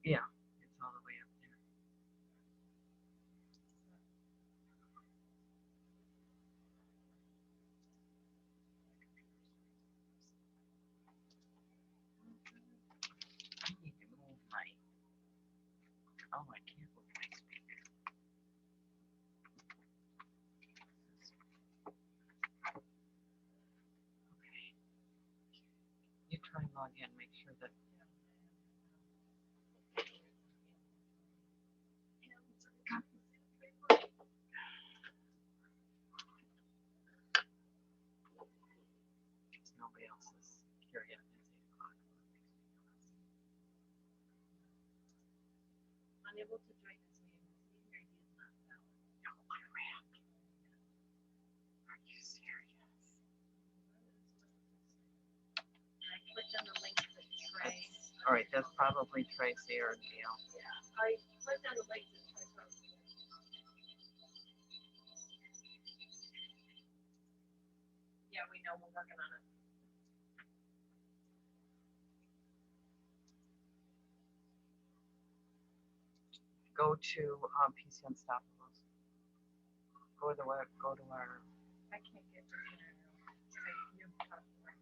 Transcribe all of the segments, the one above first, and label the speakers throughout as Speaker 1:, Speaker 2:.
Speaker 1: Yeah, it's all the way up there. I need to move my. Oh, I can't move my speaker. Okay. You try and log in. Make sure that. Nobody else is here yet. It's 8 o'clock.
Speaker 2: Unable to join this meeting. This meeting ID is not valid.
Speaker 1: No crap. Are you serious?
Speaker 2: I clicked on the link that Trey.
Speaker 1: All right, that's probably Tracy or Neil.
Speaker 2: Yeah, I clicked on the link that Trey posted. Yeah, we know, we're working on it.
Speaker 1: Go to PC Unstoppables. Go to the web. Go to our.
Speaker 2: I can't get to it. Type new password.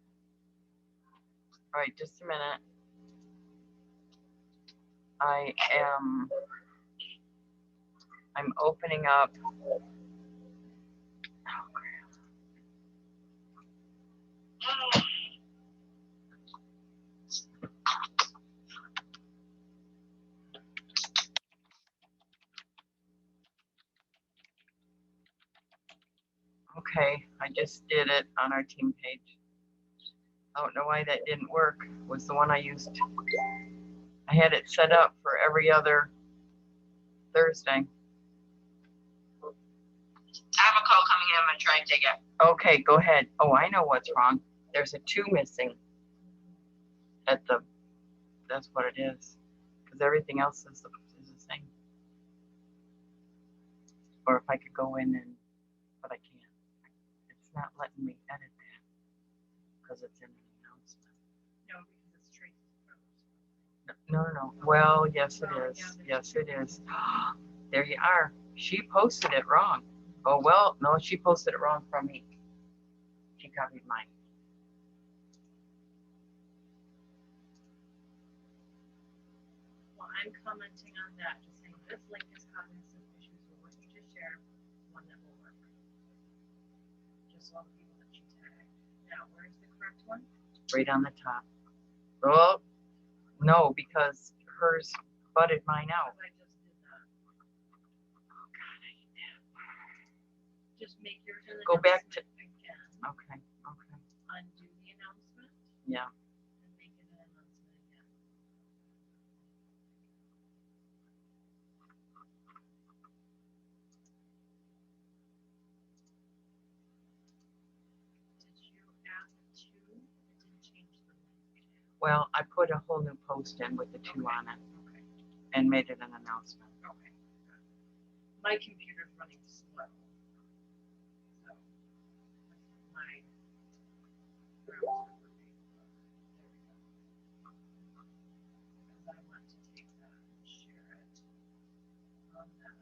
Speaker 1: All right, just a minute. I'm opening up. Oh crap. Okay, I just did it on our team page. I don't know why that didn't work. It was the one I used. I had it set up for every other Thursday.
Speaker 3: I have a call coming in. I'm going to try and take it.
Speaker 1: Okay, go ahead. Oh, I know what's wrong. There's a 2 missing at the, that's what it is. Because everything else is the same. Or if I could go in and, but I can't. It's not letting me edit that. Because it's in an announcement.
Speaker 2: No, because it's Tracy's post.
Speaker 1: No. Well, yes, it is. Yes, it is. There you are. She posted it wrong. Oh, well, no, she posted it wrong from me. She copied mine.
Speaker 2: Well, I'm commenting on that, just saying this link is causing some issues with what you just shared, one that will work. Just all the people that you tagged. Now, where's the correct one?
Speaker 1: Right on the top. Oh, no, because hers butted mine out.
Speaker 2: I just did that.
Speaker 1: Oh, God, I hate that.
Speaker 2: Just make yours an
Speaker 1: Go back to.
Speaker 2: again.
Speaker 1: Okay.
Speaker 2: Undo the announcement.
Speaker 1: Yeah.
Speaker 2: And make it an announcement again. Did you add the 2? It didn't change the link.
Speaker 1: Well, I put a whole new post in with the 2 on it.
Speaker 2: Okay.
Speaker 1: And made it an announcement.
Speaker 2: Okay. My computer's running slow. So my browser working. Because I want to take that and share it on that.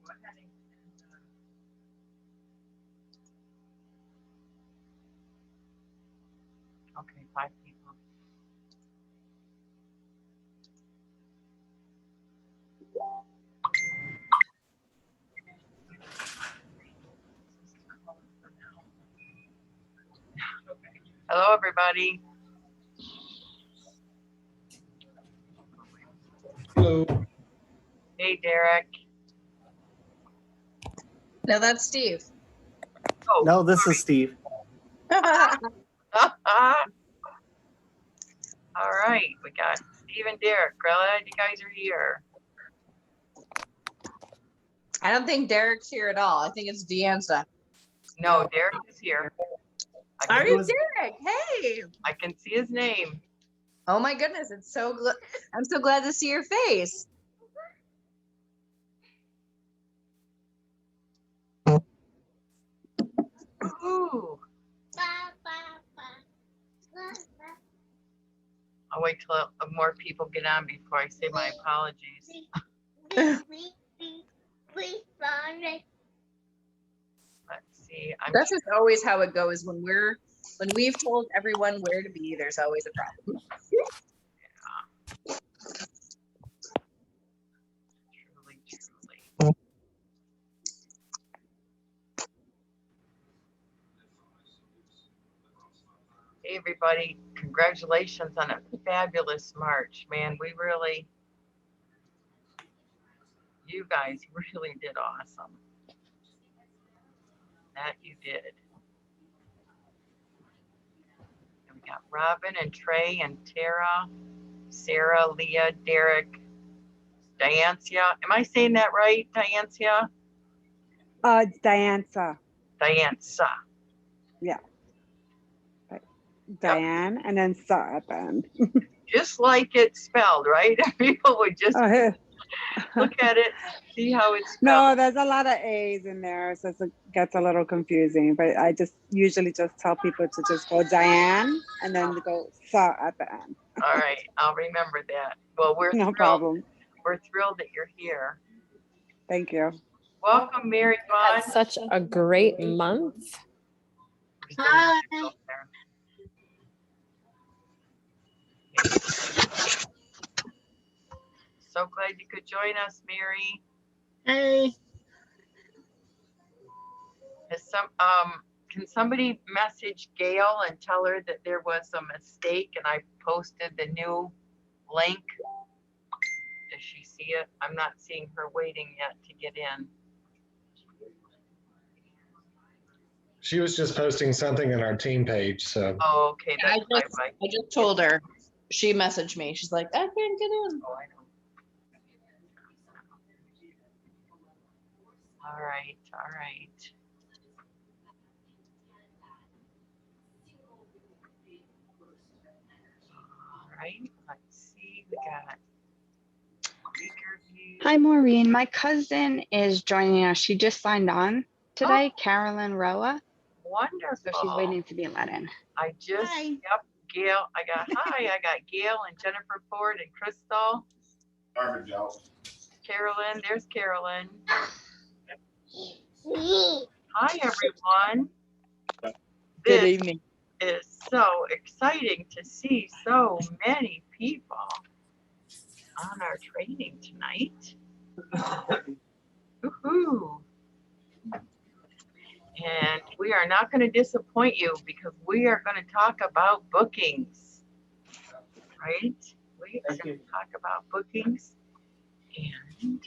Speaker 2: Go ahead and
Speaker 1: Okay, 5 people. Hello, everybody.
Speaker 4: Hello.
Speaker 1: Hey, Derek.
Speaker 5: No, that's Steve.
Speaker 1: Oh,
Speaker 4: No, this is Steve.
Speaker 1: All right, we got Steve and Derek. Glad you guys are here.
Speaker 5: I don't think Derek's here at all. I think it's Deanza.
Speaker 1: No, Derek is here.
Speaker 5: Are you Derek? Hey.
Speaker 1: I can see his name.
Speaker 5: Oh my goodness, it's so good. I'm so glad to see your face.
Speaker 1: Ooh. wait till more people get on before I say my apologies. Let's see.
Speaker 5: That's just always how it goes when we've told everyone where to be, there's always a problem.
Speaker 1: Truly. Hey, everybody. Congratulations on a fabulous March. Man, you guys really did awesome. That you did. And we got Robin and Trey and Tara, Sarah, Leah, Derek, Diancia. Am I saying that right, Diancia?
Speaker 4: It's Dianza.
Speaker 1: Dianza.
Speaker 4: Yeah. Diane and then Sa at the end.
Speaker 1: Just like it's spelled, right? People would just look at it, see how it's spelled.
Speaker 4: No, there's a lot of A's in there, so it gets a little confusing. But I just usually just tell people to just go Diane and then go Sa at the end.
Speaker 1: All right, I'll remember that. Well, we're
Speaker 4: No
Speaker 1: thrilled.
Speaker 4: problem.
Speaker 1: We're thrilled that you're here.
Speaker 4: Thank you.
Speaker 1: Welcome, Mary Vaughn.
Speaker 6: Had such a great month.
Speaker 3: Hi.
Speaker 1: So glad you could join us, Mary.
Speaker 3: Hey.
Speaker 1: Can somebody message Gail and tell her that there was a mistake and I posted the new link? Does she see it? I'm not seeing her waiting yet to get in.
Speaker 7: She was just posting something in our team page, so.
Speaker 1: Oh, okay,
Speaker 5: I
Speaker 1: that's
Speaker 5: just,
Speaker 1: my.
Speaker 5: I just told her. She messaged me. She's like, I can't get in.
Speaker 1: Oh, I know. All right, all right. All right, let's see. We got speaker view.
Speaker 8: Hi, Maureen. My cousin is joining us. She just signed on today, Carolyn Roa.
Speaker 1: Wonderful.
Speaker 8: So she's waiting to be let in.
Speaker 1: I just,
Speaker 8: Hi.
Speaker 1: yep, Gail, I got Gail and Jennifer Ford and Crystal. Carolyn, there's Carolyn. Hi, everyone.
Speaker 5: Good evening.
Speaker 1: It is so exciting to see so many people on our training tonight. Woohoo! And we are not going to disappoint you because we are going to talk about bookings, right? We are going to talk about bookings and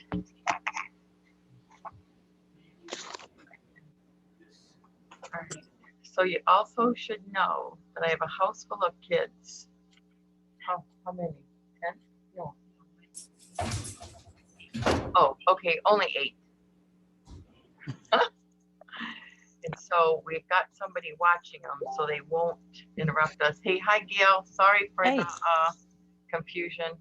Speaker 1: all right. So you also should know that I have a house full of kids. How many? 10? No. Oh, okay, only 8. And so we've got somebody watching them so they won't interrupt us. Hey, hi, Gail. Sorry for the confusion.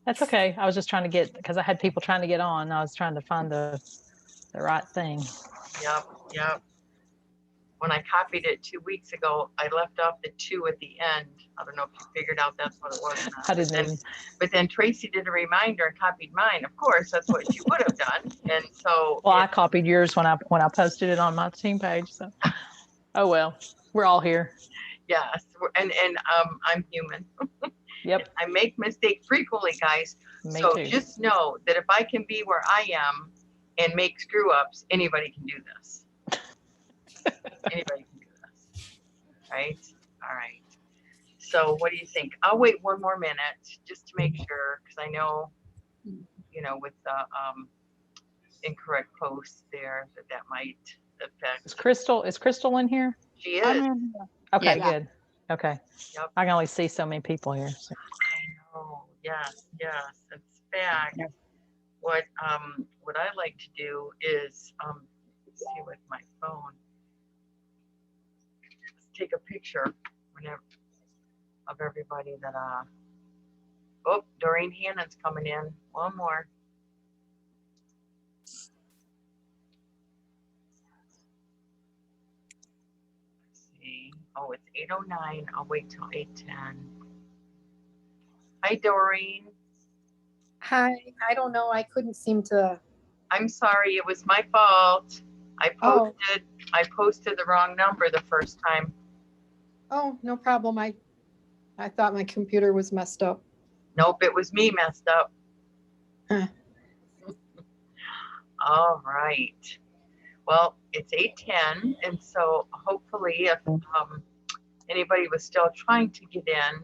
Speaker 6: That's okay. I was just trying to get, because I had people trying to get on. I was trying to find the right thing.
Speaker 1: Yep. When I copied it 2 weeks ago, I left off the 2 at the end. I don't know if you figured out that's what it was.
Speaker 6: I didn't even.
Speaker 1: But then Tracy did a reminder and copied mine. Of course, that's what you would have done. And so.
Speaker 6: Well, I copied yours when I posted it on my team page. So, oh well, we're all here.
Speaker 1: Yes, and I'm human.
Speaker 6: Yep.
Speaker 1: I make mistakes frequently, guys.
Speaker 6: Me
Speaker 1: so
Speaker 6: too.
Speaker 1: Just know that if I can be where I am and make screw ups, anybody can do this. Anybody can do this, right? All right. So what do you think? I'll wait one more minute just to make sure, because I know, with the incorrect posts there, that might affect.
Speaker 6: Is Crystal in here?
Speaker 1: She is.
Speaker 6: Okay,
Speaker 5: Yeah.
Speaker 6: good. Okay.
Speaker 1: Yep.
Speaker 6: I can only see so many people here. So.
Speaker 1: I know. Yes. In fact, what I like to do is let's see with my phone. Take a picture of everybody that oh, Doreen Hannon's coming in. One more. Let's see. Oh, it's 8:09. I'll wait till 8:10. Hi, Doreen.
Speaker 9: Hi, I don't know. I couldn't seem to.
Speaker 1: I'm sorry, it was my fault. I
Speaker 9: Oh,
Speaker 1: posted the wrong number the first time.
Speaker 9: oh, no problem. I thought my computer was messed up.
Speaker 1: Nope, it was me messed up.
Speaker 9: Huh.
Speaker 1: All right. Well, it's 8:10, and so hopefully if anybody was still trying to get in,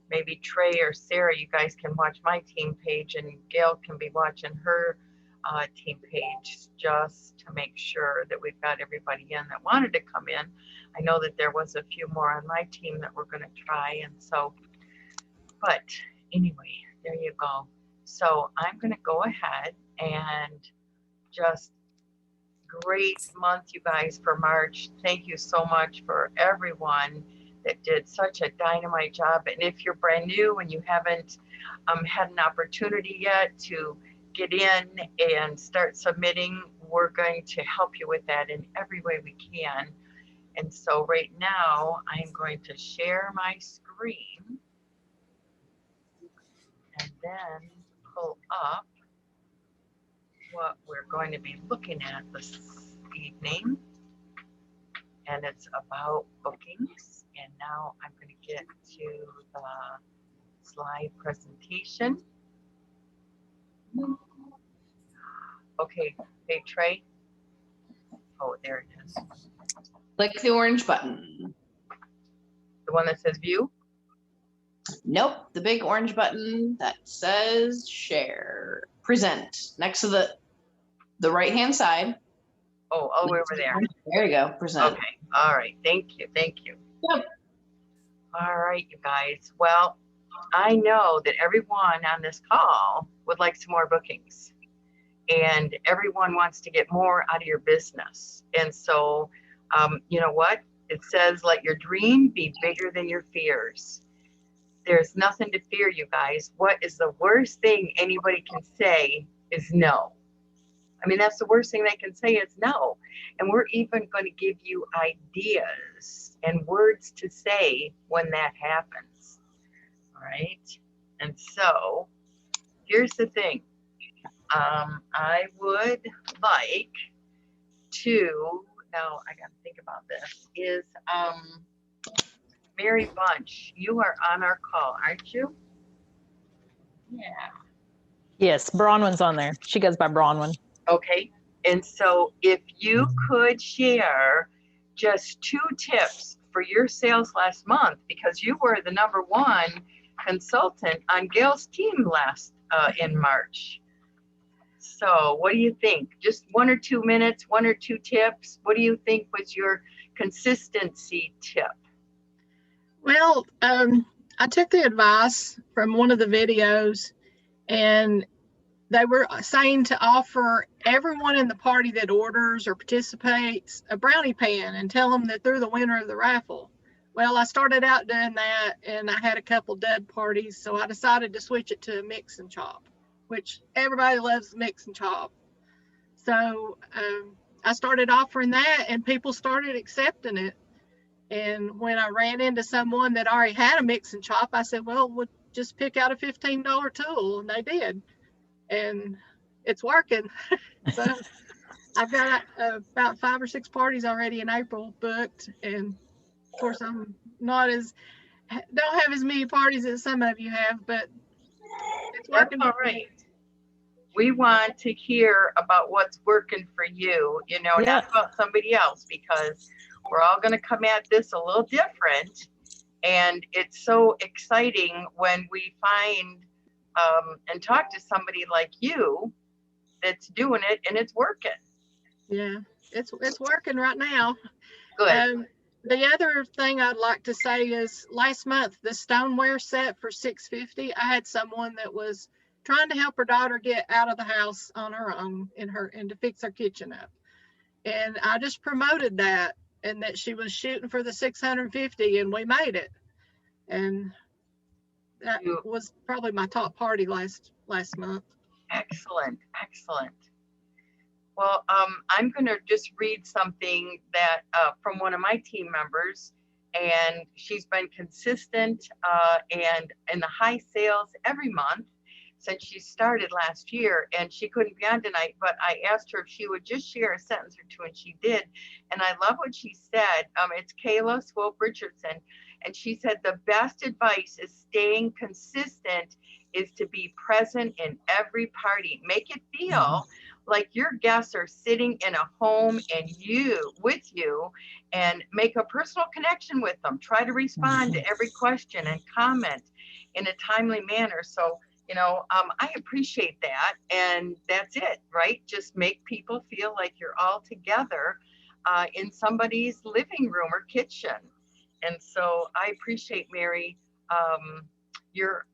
Speaker 1: maybe Trey or Sarah, you guys can watch my team page, and Gail can be watching her team page just to make sure that we've got everybody in that wanted to come in. I know that there was a few more on my team that we're going to try, and so, but anyway, there you go. So I'm going to go ahead and just great month, you guys, for March. Thank you so much for everyone that did such a dynamite job. And if you're brand new and you haven't had an opportunity yet to get in and start submitting, we're going to help you with that in every way we can. And so right now, I'm going to share my screen and then pull up what we're going to be looking at this evening. And it's about bookings. And now I'm going to get to the slide presentation. Okay, hey Trey. Oh, there it is.
Speaker 5: Click the orange button.
Speaker 1: The one that says view?
Speaker 5: Nope, the big orange button that says share. Present. Next to the right-hand side.
Speaker 1: Oh, all the way over there.
Speaker 5: There you go, present.
Speaker 1: Okay, all right, thank you, thank you.
Speaker 5: Yep.
Speaker 1: All right, you guys. Well, I know that everyone on this call would like some more bookings. And everyone wants to get more out of your business. And so, you know what? It says, let your dream be bigger than your fears. There's nothing to fear, you guys. What is the worst thing anybody can say is no. I mean, that's the worst thing they can say is no. And we're even going to give you ideas and words to say when that happens. All right. And so here's the thing. I would like to, now I gotta think about this, is Mary Bunch, you are on our call, aren't you? Yeah.
Speaker 6: Yes, Bronwyn's on there. She goes by Bronwyn.
Speaker 1: Okay, and so if you could share just 2 tips for your sales last month, because you were the #1 consultant on Gail's team last in March. So what do you think? Just 1 or 2 minutes, 1 or 2 tips. What do you think was your consistency tip?
Speaker 3: Well, I took the advice from one of the videos, and they were saying to offer everyone in the party that orders or participates a brownie pan and tell them that they're the winner of the raffle. Well, I started out doing that, and I had a couple dud parties, so I decided to switch it to a mix and chop, which everybody loves mix and chop. So I started offering that, and people started accepting it. And when I ran into someone that already had a mix and chop, I said, well, we'll just pick out a $15 tool. And they did. And it's working. So I've got about 5 or 6 parties already in April booked. And of course, I'm don't have as many parties as some of you have, but it's working.
Speaker 1: That's all right. We want to hear about what's working for you, you know, not about somebody else, because we're all going to come at this a little different. And it's so exciting when we find and talk to somebody like you that's doing it and it's working.
Speaker 3: Yeah, it's working right now.
Speaker 1: Good.
Speaker 3: The other thing I'd like to say is last month, the stoneware set for $650, I had someone that was trying to help her daughter get out of the house on her own and to fix her kitchen up. And I just promoted that, and that she was shooting for the 650, and we made it. And that was probably my top party last month.
Speaker 1: Excellent, excellent. Well, I'm going to just read something that from one of my team members, and she's been consistent and in the high sales every month since she started last year. And she couldn't be on tonight, but I asked her if she would just share a sentence or two, and she did. And I love what she said. It's Kayla Swope Richardson, and she said the best advice is staying consistent, is to be present in every party. Make it feel like your guests are sitting in a home and with you, and make a personal connection with them. Try to respond to every question and comment in a timely manner. So, I appreciate that. And that's it, right? Just make people feel like you're all together in somebody's living room or kitchen. And so I appreciate, Mary, your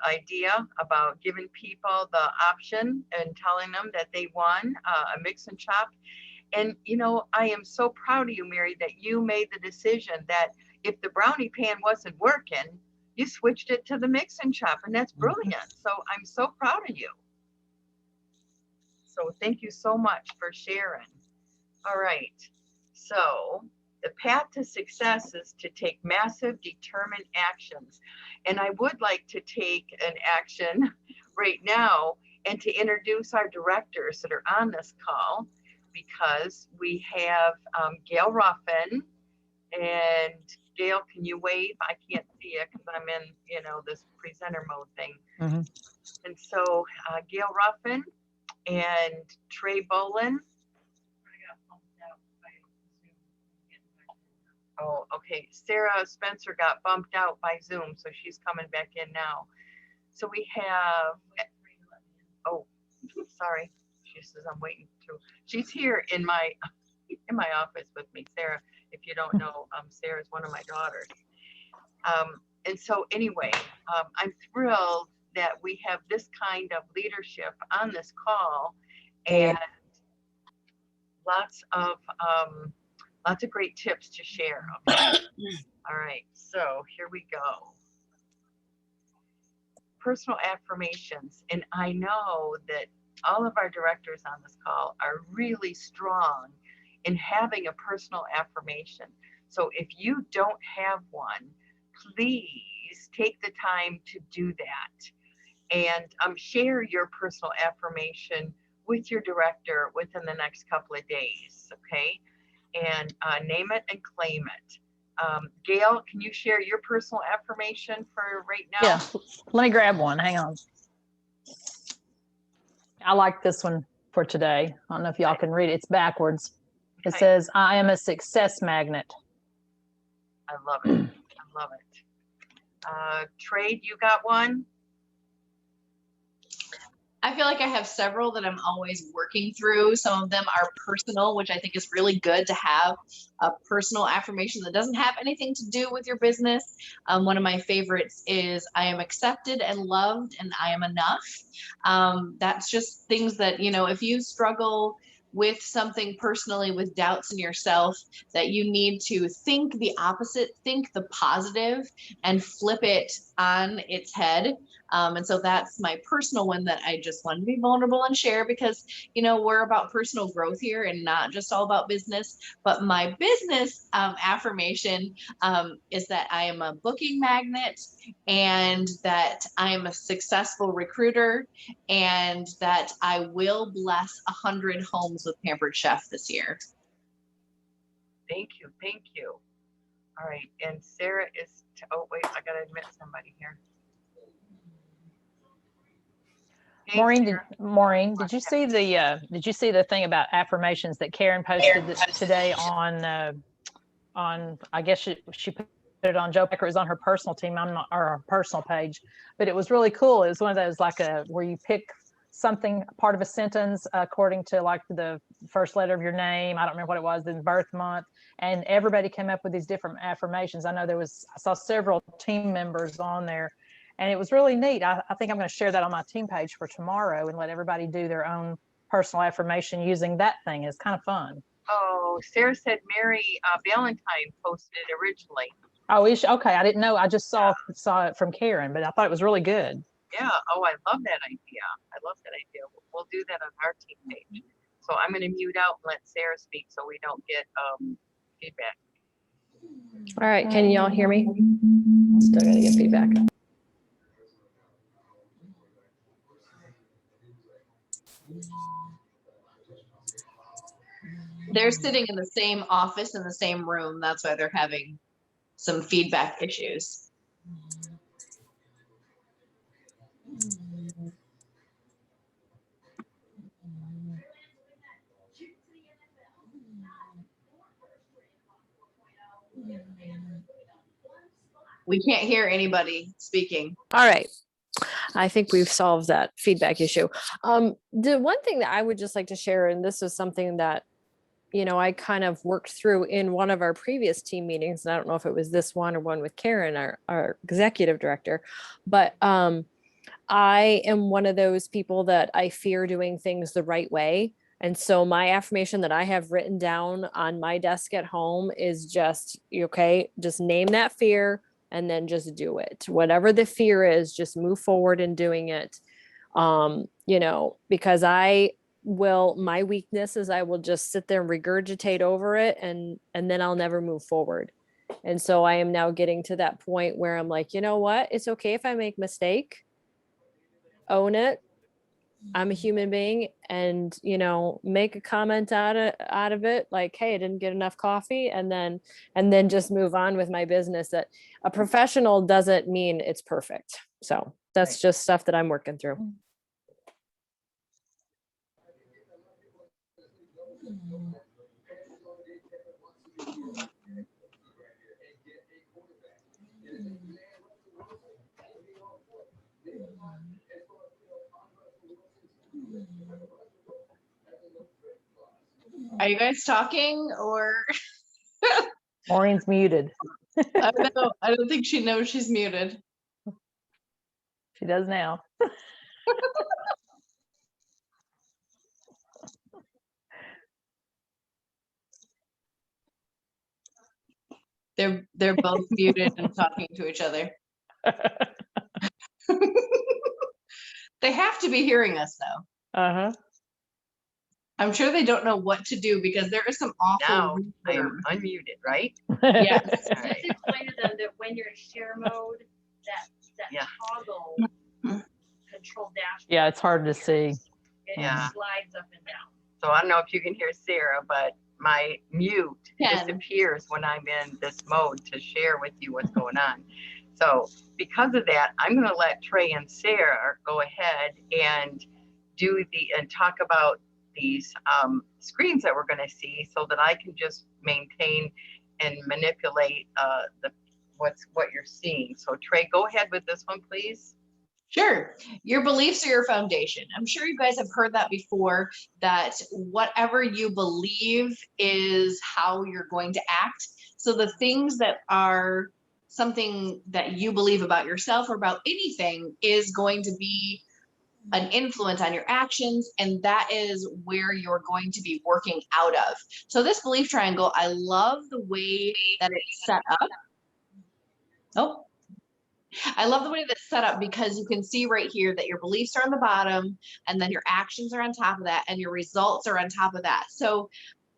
Speaker 1: idea about giving people the option and telling them that they won a mix and chop. And, I am so proud of you, Mary, that you made the decision that if the brownie pan wasn't working, you switched it to the mix and chop, and that's brilliant. So I'm so proud of you. So thank you so much for sharing. All right. So the path to success is to take massive, determined actions. And I would like to take an action right now and to introduce our directors that are on this call, because we have Gail Ruffin. And Gail, can you wave? I can't see it because I'm in, this presenter mode thing. And so Gail Ruffin and Trey Bolin. Oh, okay. Sarah Spencer got bumped out by Zoom, so she's coming back in now. So we have, oh, sorry. She says I'm waiting to. She's here in my office with me, Sarah. If you don't know, Sarah's one of my daughters. And so anyway, I'm thrilled that we have this kind of leadership on this call, and lots of great tips to share. Okay. All right, so here we go. Personal affirmations. And I know that all of our directors on this call are really strong in having a personal affirmation. So if you don't have one, please take the time to do that, and share your personal affirmation with your director within the next couple of days, okay? And name it and claim it. Gail, can you share your personal affirmation for right now?
Speaker 6: Yeah, let me grab one. Hang on. I like this one for today. I don't know if y'all can read it. It's backwards. It says, I am a success magnet.
Speaker 1: I love it. I love it. Trade, you got one?
Speaker 5: I feel like I have several that I'm always working through. Some of them are personal, which I think is really good to have a personal affirmation that doesn't have anything to do with your business. One of my favorites is I am accepted and loved and I am enough. That's just things that, if you struggle with something personally, with doubts in yourself, that you need to think the opposite, think the positive, and flip it on its head. And so that's my personal one that I just wanted to be vulnerable and share, because, we're about personal growth here and not just all about business. But my business affirmation is that I am a booking magnet, and that I am a successful recruiter, and that I will bless 100 homes with Pampered Chef this year.
Speaker 1: Thank you. Thank you. All right. And Sarah is, oh, wait, I got to admit somebody here. Hey,
Speaker 6: Maureen, did you see the thing about affirmations that Karen posted today on I guess she put it on Joe Becker. It was on her personal team, or her personal page, but it was really cool. It was one of those where you pick something, part of a sentence according to like the first letter of your name. I don't remember what it was, then birth month, and everybody came up with these different affirmations. I know I saw several team members on there. And it was really neat. I think I'm going to share that on my team page for tomorrow and let everybody do their own personal affirmation using that thing. It's kind of fun.
Speaker 1: Oh, Sarah said Mary Valentine posted it originally.
Speaker 6: Oh, okay. I didn't know. I just saw it from Karen, but I thought it was really good.
Speaker 1: Yeah. Oh, I love that idea. We'll do that on our team page. So I'm going to mute out and let Sarah speak so we don't get feedback.
Speaker 10: All right, can y'all hear me? Still gotta get feedback.
Speaker 5: They're sitting in the same office in the same room. That's why they're having some feedback issues. We can't hear anybody speaking.
Speaker 10: All right. I think we've solved that feedback issue. The one thing that I would just like to share, and this is something that, you know, I kind of worked through in one of our previous team meetings, and I don't know if it was this one or one with Karen, our executive director, but I am one of those people that I fear doing things the right way. And so my affirmation that I have written down on my desk at home is just, okay, just name that fear and then just do it. Whatever the fear is, just move forward in doing it. You know, because my weakness is I will just sit there and regurgitate over it and then I'll never move forward. And so I am now getting to that point where I'm like, you know what? It's okay if I make a mistake. Own it. I'm a human being, and, you know, make a comment out of it, like, hey, I didn't get enough coffee, and then just move on with my business. That a professional doesn't mean it's perfect. So that's just stuff that I'm working through.
Speaker 5: Are you guys talking or?
Speaker 6: Maureen's muted.
Speaker 5: I don't know. I don't think she knows she's muted.
Speaker 6: She does now.
Speaker 5: They're both muted and talking to each other. They have to be hearing us though.
Speaker 6: Uh-huh.
Speaker 2: I'm sure they don't know what to do because there is some awful.
Speaker 1: Now I am unmuted, right?
Speaker 2: Yes.
Speaker 1: All right.
Speaker 2: Just explain to them that when you're in share mode, that
Speaker 1: Yeah.
Speaker 2: toggle control dashboard.
Speaker 6: Yeah, it's hard to see.
Speaker 2: It
Speaker 1: Yeah.
Speaker 2: slides up and down.
Speaker 1: So I don't know if you can hear Sarah, but my mute
Speaker 5: Can.
Speaker 1: disappears when I'm in this mode to share with you what's going on. So because of that, I'm going to let Trey and Sarah go ahead and talk about these screens that we're going to see, so that I can just maintain and manipulate what you're seeing. So Trey, go ahead with this one, please.
Speaker 5: Sure. Your beliefs are your foundation. I'm sure you guys have heard that before, that whatever you believe is how you're going to act. So the things that are something that you believe about yourself or about anything is going to be an influence on your actions, and that is where you're going to be working out of. So this belief triangle, I love the way that it's set up. Oh, I love the way that's set up because you can see right here that your beliefs are on the bottom, and then your actions are on top of that, and your results are on top of that. So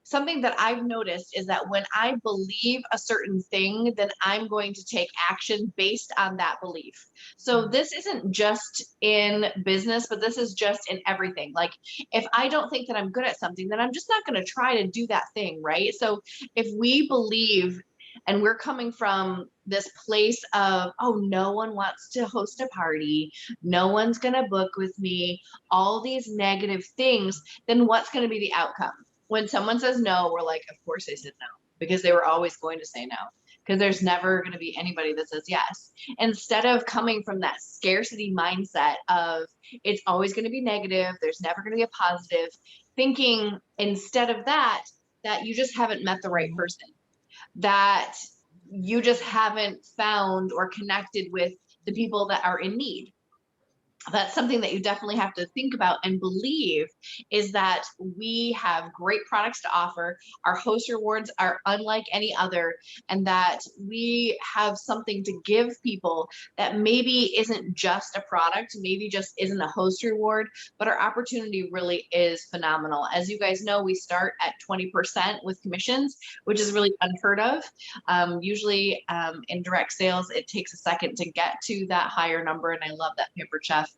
Speaker 5: something that I've noticed is that when I believe a certain thing, then I'm going to take action based on that belief. So this isn't just in business, but this is just in everything. Like if I don't think that I'm good at something, then I'm just not going to try to do that thing, right? So if we believe and we're coming from this place of, oh, no one wants to host a party, no one's going to book with me, all these negative things, then what's going to be the outcome? When someone says no, we're like, of course they said no, because they were always going to say no, because there's never going to be anybody that says yes. Instead of coming from that scarcity mindset of it's always going to be negative, there's never going to be a positive, thinking instead of that you just haven't met the right person, that you just haven't found or connected with the people that are in need. that's something that you definitely have to think about and believe, is that we have great products to offer. Our host rewards are unlike any other, and that we have something to give people that maybe isn't just a product, maybe just isn't a host reward, but our opportunity really is phenomenal. As you guys know, we start at 20% with commissions, which is really unheard of. Usually in direct sales, it takes a second to get to that higher number, and I love that Pampered Chef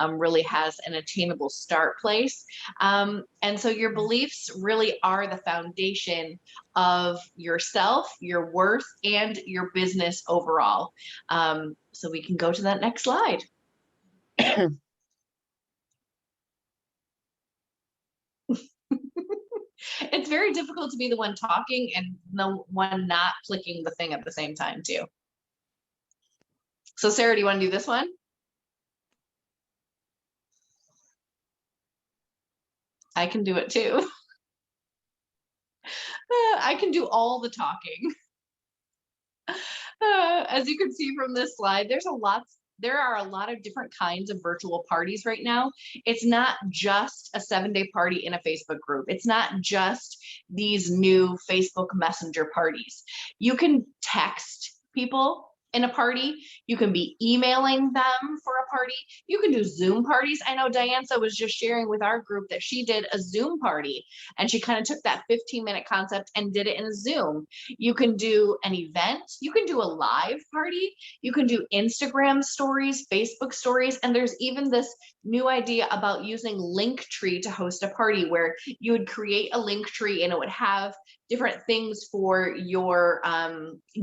Speaker 5: really has an attainable start place. And so your beliefs really are the foundation of yourself, your worth, and your business overall. So we can go to that next slide. It's very difficult to be the one talking and the one not clicking the thing at the same time too. So Sarah, do you want to do this one? I can do it too. I can do all the talking. As you can see from this slide, there are a lot of different kinds of virtual parties right now. It's not just a 7-day party in a Facebook group. It's not just these new Facebook Messenger parties. You can text people in a party. You can be emailing them for a party. You can do Zoom parties. I know Diantha was just sharing with our group that she did a Zoom party, and she kind of took that 15-minute concept and did it in a Zoom. You can do an event. You can do a live party. You can do Instagram stories, Facebook stories, and there's even this new idea about using Linktree to host a party, where you would create a Linktree and it would have different things for your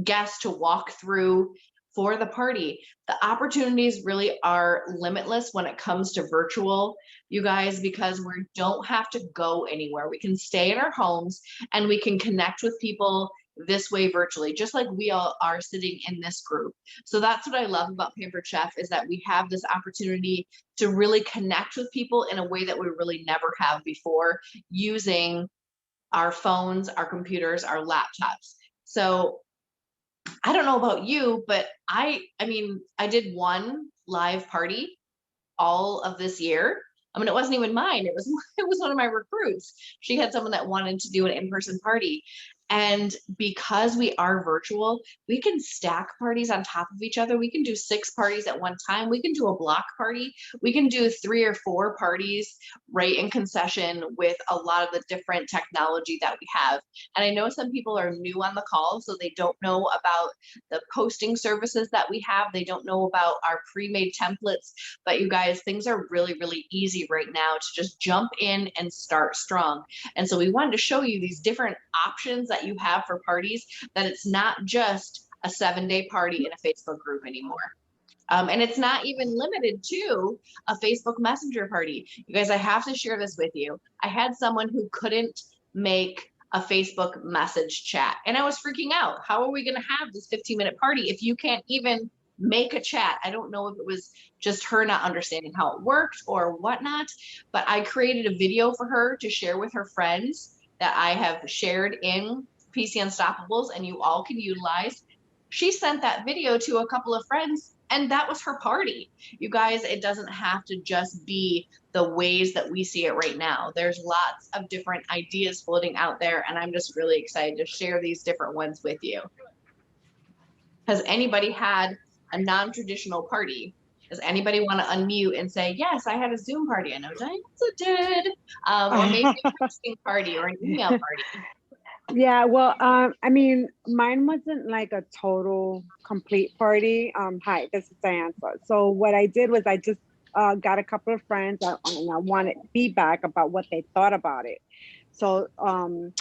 Speaker 5: guests to walk through for the party. The opportunities really are limitless when it comes to virtual, you guys, because we don't have to go anywhere. We can stay in our homes and we can connect with people this way virtually, just like we all are sitting in this group. So that's what I love about Pampered Chef, is that we have this opportunity to really connect with people in a way that we really never have before, using our phones, our computers, our laptops. So I don't know about you, but I mean, I did one live party all of this year. I mean, it wasn't even mine. It was one of my recruits. She had someone that wanted to do an in-person party. And because we are virtual, we can stack parties on top of each other. We can do 6 parties at one time. We can do a block party. We can do 3 or 4 parties right in concession with a lot of the different technology that we have. And I know some people are new on the call, so they don't know about the posting services that we have. They don't know about our pre-made templates. But you guys, things are really, really easy right now to just jump in and start strong. And so we wanted to show you these different options that you have for parties, that it's not just a 7-day party in a Facebook group anymore. And it's not even limited to a Facebook Messenger party. You guys, I have to share this with you. I had someone who couldn't make a Facebook message chat, and I was freaking out. How are we going to have this 15-minute party if you can't even make a chat? I don't know if it was just her not understanding how it worked or whatnot, but I created a video for her to share with her friends that I have shared in PC Unstoppables, and you all can utilize. She sent that video to a couple of friends, and that was her party. You guys, it doesn't have to just be the ways that we see it right now. There's lots of different ideas floating out there, and I'm just really excited to share these different ones with you. Has anybody had a non-traditional party? Does anybody want to unmute and say, yes, I had a Zoom party? I know Diantha did. Or maybe a texting party or an email party.
Speaker 4: Yeah, well, I mean, mine wasn't like a total complete party. Hi, this is Diantha. So what I did was I just got a couple of friends and I wanted feedback about what they thought about it. So all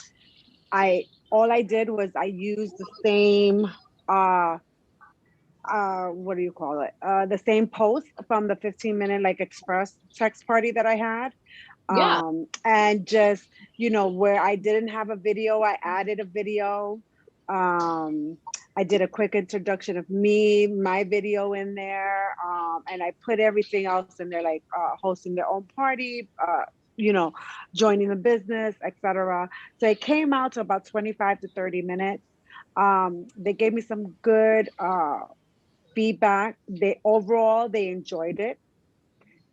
Speaker 4: I did was I used the same what do you call it? The same post from the 15-minute like express text party that I had.
Speaker 5: Yeah.
Speaker 4: And just, you know, where I didn't have a video, I added a video. I did a quick introduction of me, my video in there. And I put everything else in there, like hosting their own party, you know, joining the business, etc. So it came out to about 25 to 30 minutes. They gave me some good feedback. They enjoyed it.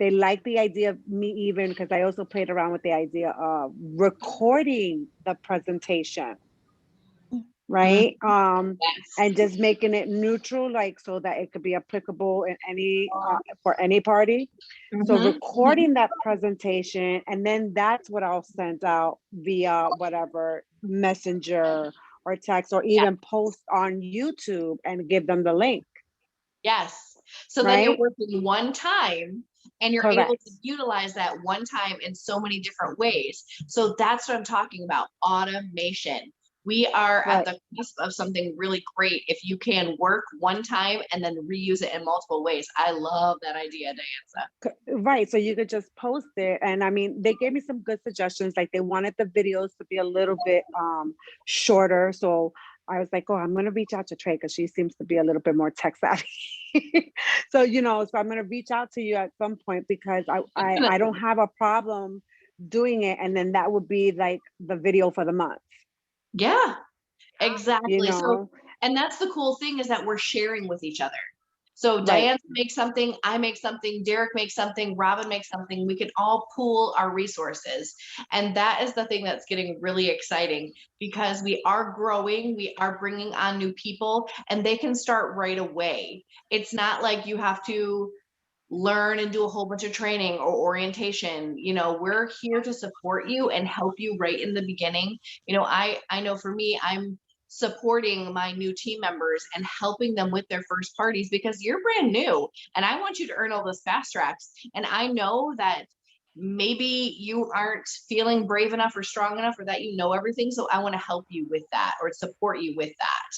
Speaker 4: They like the idea of me even, because I also played around with the idea of recording the presentation, right? And just making it neutral, like so that it could be applicable in any for any party. So recording that presentation, and then that's what I'll send out via whatever messenger or text, or even post on YouTube and give them the link.
Speaker 5: Yes. So then you're
Speaker 4: Right?
Speaker 5: working one time and you're able to utilize that one time in so many different ways. So that's what I'm talking about, automation. We are at the cusp of something really great if you can work one time and then reuse it in multiple ways. I love that idea, Diantha.
Speaker 4: Right. So you could just post it. And I mean, they gave me some good suggestions. Like they wanted the videos to be a little bit shorter. So I was like, oh, I'm going to reach out to Trey because she seems to be a little bit more tech savvy. So, you know, so I'm going to reach out to you at some point, because I don't have a problem doing it. And then that would be like the video for the month.
Speaker 5: Yeah, exactly.
Speaker 4: You know?
Speaker 5: So, and that's the cool thing, is that we're sharing with each other. So Diantha makes something, I make something, Derek makes something, Robin makes something. We can all pool our resources. And that is the thing that's getting really exciting, because we are growing, we are bringing on new people, and they can start right away. It's not like you have to learn and do a whole bunch of training or orientation. You know, we're here to support you and help you right in the beginning. You know, I know for me, I'm supporting my new team members and helping them with their first parties, because you're brand new and I want you to earn all those fast tracks. And I know that maybe you aren't feeling brave enough or strong enough, or that you know everything. So I want to help you with that, or support you with that.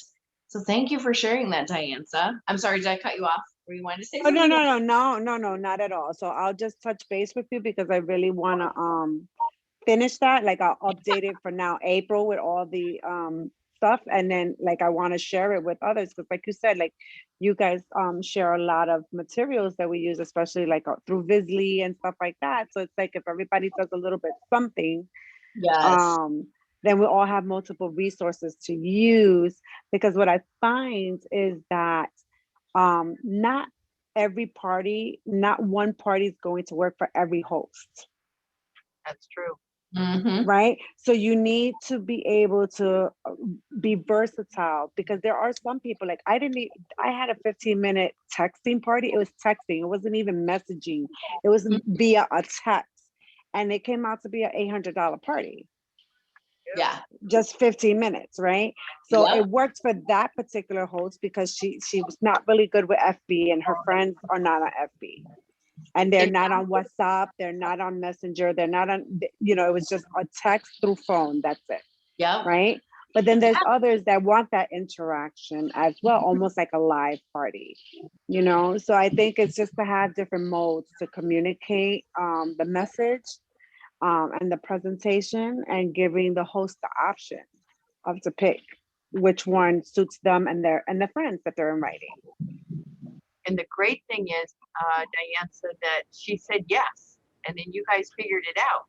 Speaker 5: So thank you for sharing that, Diantha. I'm sorry, did I cut you off? Were you wanting to say something?
Speaker 4: No, not at all. So I'll just touch base with you, because I really want to finish that. Like I'll update it for now, April, with all the stuff, and then like I want to share it with others, because like you said, like you guys share a lot of materials that we use, especially like through Visly and stuff like that. So it's like if everybody does a little bit something, then we all have multiple resources to use. Because what I find is that not every party, not one party is going to work for every host.
Speaker 1: That's true.
Speaker 4: Right? So you need to be able to be versatile, because there are some people, like I had a 15-minute texting party. It was texting. It wasn't even messaging. It was via a text. And it came out to be an $800 party.
Speaker 5: Yeah.
Speaker 4: Just 15 minutes, right? So it worked for that particular host, because she was not really good with FB, and her friends are not on FB. And they're not on WhatsApp, they're not on Messenger, they're not on, you know, it was just a text through phone, that's it.
Speaker 5: Yeah.
Speaker 4: Right? But then there's others that want that interaction as well, almost like a live party, you know? So I think it's just to have different modes to communicate the message and the presentation, and giving the host the option of to pick which one suits them and their friends that they're inviting.
Speaker 1: And the great thing is, Diane said that she said yes, and then you guys figured it out.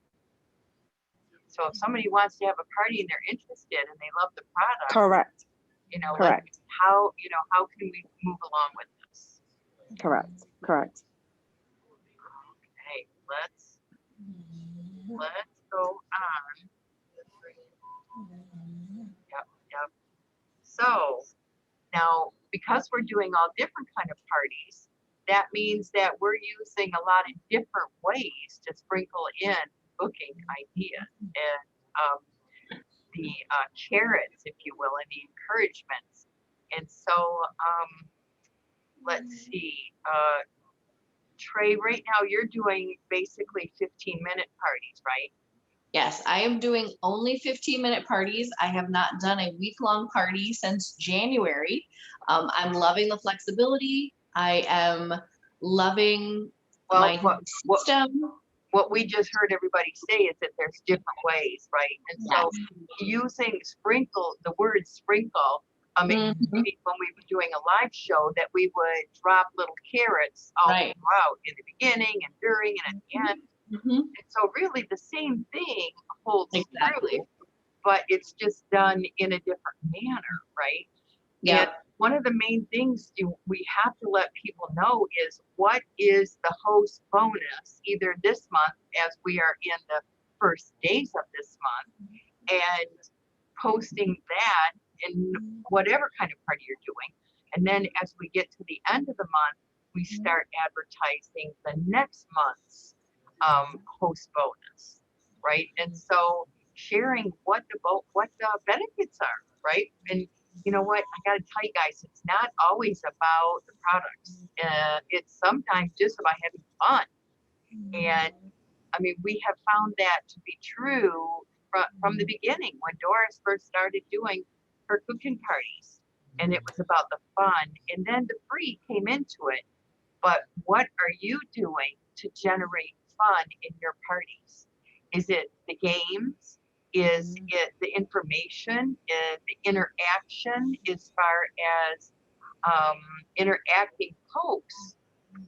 Speaker 1: So if somebody wants to have a party and they're interested and they love the product,
Speaker 4: correct,
Speaker 1: you know,
Speaker 4: correct.
Speaker 1: like how can we move along with this?
Speaker 4: Correct.
Speaker 1: Okay, let's go on. Yep. So now, because we're doing all different kind of parties, that means that we're using a lot of different ways to sprinkle in booking ideas and the carrots, if you will, and the encouragements. And so let's see, Trey, right now you're doing basically 15-minute parties, right?
Speaker 5: Yes, I am doing only 15-minute parties. I have not done a week-long party since January. I'm loving the flexibility. I am loving my system.
Speaker 1: What we just heard everybody say is that there's different ways, right? And so using the word sprinkle, when we were doing a live show, that we would drop little carrots all throughout, in the beginning and during and at the end. And so really the same thing holds true, but it's just done in a different manner, right?
Speaker 5: Yeah.
Speaker 1: one of the main things we have to let people know is what is the host bonus, either this month as we are in the first days of this month, and posting that in whatever kind of party you're doing. And then as we get to the end of the month, we start advertising the next month's host bonus, right? And so sharing what the benefits are, right? And you know what? I gotta tell you guys, it's not always about the products. It's sometimes just about having fun. And I mean, we have found that to be true from the beginning when Doris first started doing her cooking parties, and it was about the fun. And then the free came into it. But what are you doing to generate fun in your parties? Is it the games? Is it the information? Is the interaction as far as interacting posts?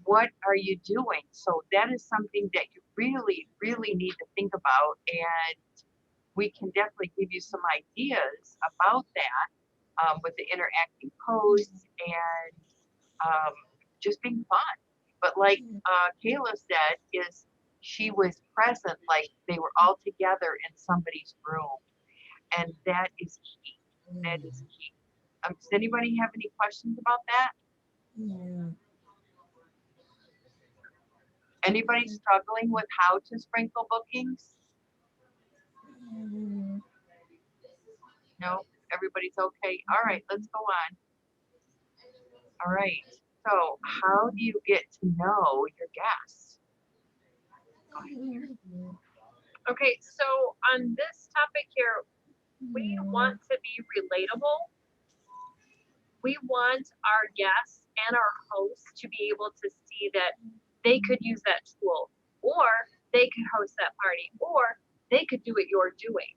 Speaker 1: What are you doing? So that is something that you really, really need to think about. And we can definitely give you some ideas about that with the interacting posts and just being fun. But like Kayla said, is she was present, like they were all together in somebody's room. And that is key. That is key. Does anybody have any questions about that? Anybody struggling with how to sprinkle bookings? No, everybody's okay. All right, let's go on. All right, so how do you get to know your guests?
Speaker 2: Okay, so on this topic here, we want to be relatable. We want our guests and our hosts to be able to see that they could use that tool, or they could host that party, or they could do what you're doing.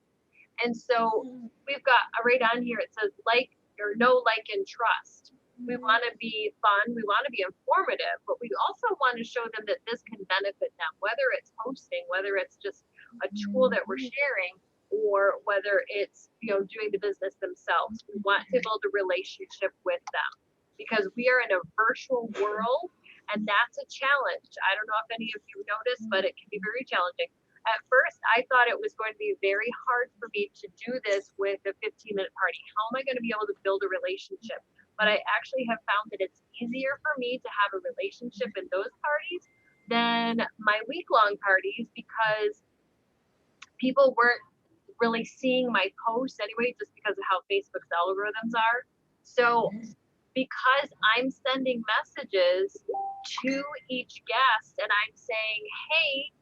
Speaker 2: And so we've got right on here, it says like or know, like, and trust. We want to be fun, we want to be informative, but we also want to show them that this can benefit them, whether it's hosting, whether it's just a tool that we're sharing, or whether it's, you know, doing the business themselves. We want to build a relationship with them because we are in a virtual world, and that's a challenge. I don't know if any of you noticed, but it can be very challenging. At first, I thought it was going to be very hard for me to do this with a 15-minute party. How am I going to be able to build a relationship? But I actually have found that it's easier for me to have a relationship in those parties than my week-long parties, because people weren't really seeing my posts anyway, just because of how Facebook's algorithms are. So because I'm sending messages to each guest and I'm saying, hey,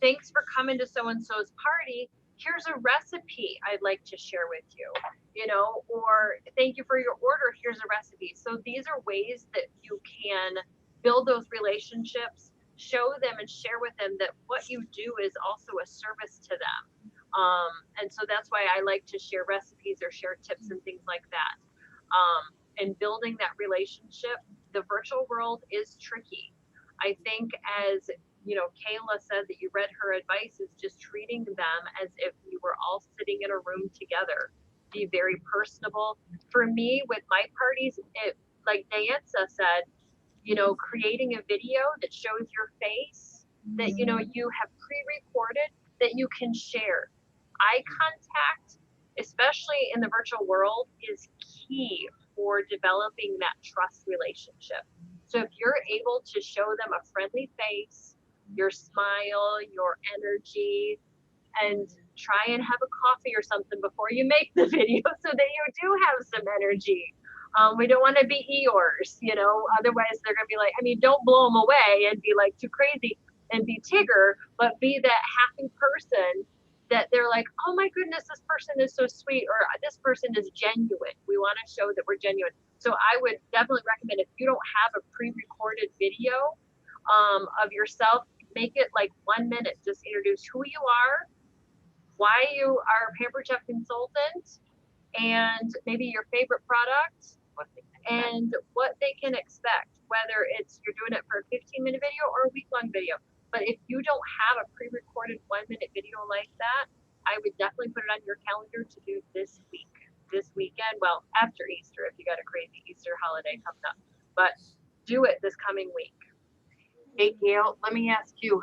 Speaker 2: thanks for coming to so-and-so's party. Here's a recipe I'd like to share with you, you know, or thank you for your order. Here's a recipe. So these are ways that you can build those relationships, show them and share with them that what you do is also a service to them. And so that's why I like to share recipes or share tips and things like that. And building that relationship, the virtual world is tricky. I think, as you know, Kayla said that you read her advice is just treating them as if we were all sitting in a room together. Be very personable. For me, with my parties, it, like Diantha said, you know, creating a video that shows your face, that, you know, you have pre-recorded, that you can share. Eye contact, especially in the virtual world, is key for developing that trust relationship. So if you're able to show them a friendly face, your smile, your energy, and try and have a coffee or something before you make the video so that you do have some energy. We don't want to be Eeyores, you know, otherwise they're going to be like, I mean, don't blow them away and be like too crazy and be Tigger, but be that happy person that they're like, oh my goodness, this person is so sweet, or this person is genuine. We want to show that we're genuine. So I would definitely recommend, if you don't have a pre-recorded video of yourself, make it like 1 minute. Just introduce who you are, why you are a Pampered Chef consultant, and maybe your favorite product, and what they can expect, whether it's you're doing it for a 15-minute video or a week-long video. But if you don't have a pre-recorded 1 minute video like that, I would definitely put it on your calendar to do this week. this weekend. Well, after Easter, if you got a crazy Easter holiday coming up, but do it this coming week.
Speaker 1: Hey, Gail, let me ask you,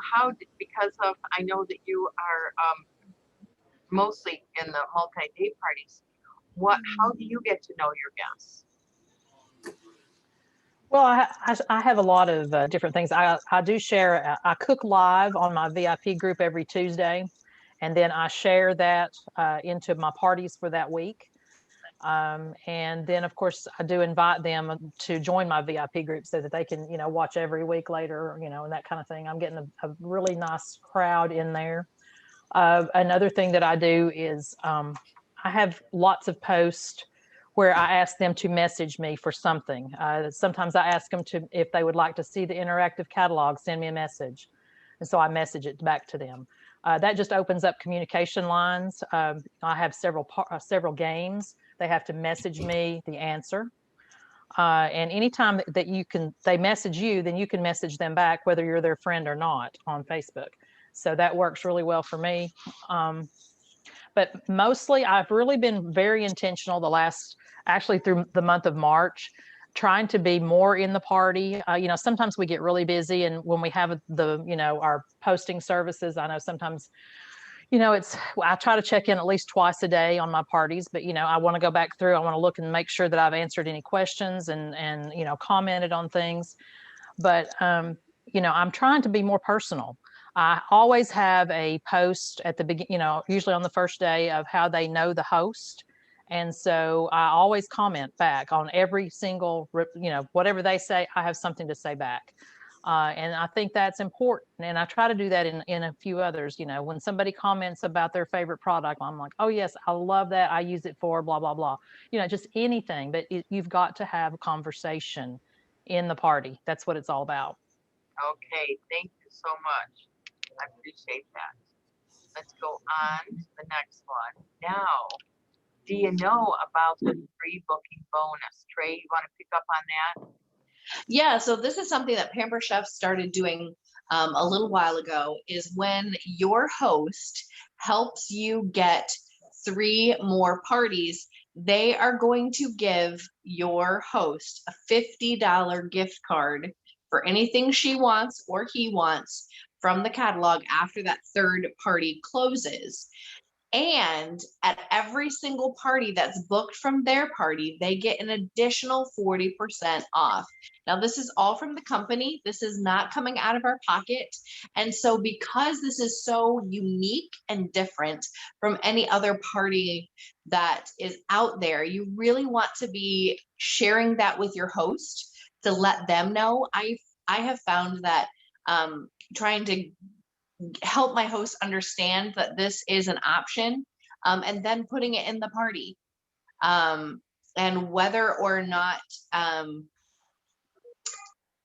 Speaker 1: because of, I know that you are mostly in the multi-day parties, how do you get to know your guests?
Speaker 6: Well, I have a lot of different things. I do share, I cook live on my VIP group every Tuesday, and then I share that into my parties for that week. And then, of course, I do invite them to join my VIP group so that they can, watch every week later, and that kind of thing. I'm getting a really nice crowd in there. Another thing that I do is I have lots of posts where I ask them to message me for something. Sometimes I ask them if they would like to see the interactive catalog, send me a message. And so I message it back to them. That just opens up communication lines. I have several games. They have to message me the answer. And anytime that they message you, then you can message them back, whether you're their friend or not, on Facebook. So that works really well for me. But mostly I've really been very intentional actually through the month of March, trying to be more in the party. Sometimes we get really busy, and when we have our posting services, I know sometimes, I try to check in at least twice a day on my parties, but, I want to go back through, I want to look and make sure that I've answered any questions and commented on things. But, I'm trying to be more personal. I always have a post at the beginning, usually on the first day, of how they know the host. And so I always comment back on every single, whatever they say, I have something to say back. And I think that's important. And I try to do that in a few others. When somebody comments about their favorite product, I'm like, oh yes, I love that. I use it for blah, blah, blah. Just anything, but you've got to have a conversation in the party. That's what it's all about.
Speaker 1: Okay, thank you so much. I appreciate that. Let's go on to the next one. Now, do you know about the free booking bonus? Trey, you want to pick up on that?
Speaker 5: Yeah, so this is something that Pampered Chef started doing a little while ago, is when your host helps you get 3 more parties, they are going to give your host a $50 gift card for anything she wants or he wants from the catalog after that 3rd party closes. And at every single party that's booked from their party, they get an additional 40% off. Now, this is all from the company. This is not coming out of our pocket. And so because this is so unique and different from any other party that is out there, you really want to be sharing that with your host to let them know. I have found that trying to help my host understand that this is an option, and then putting it in the party, and whether or not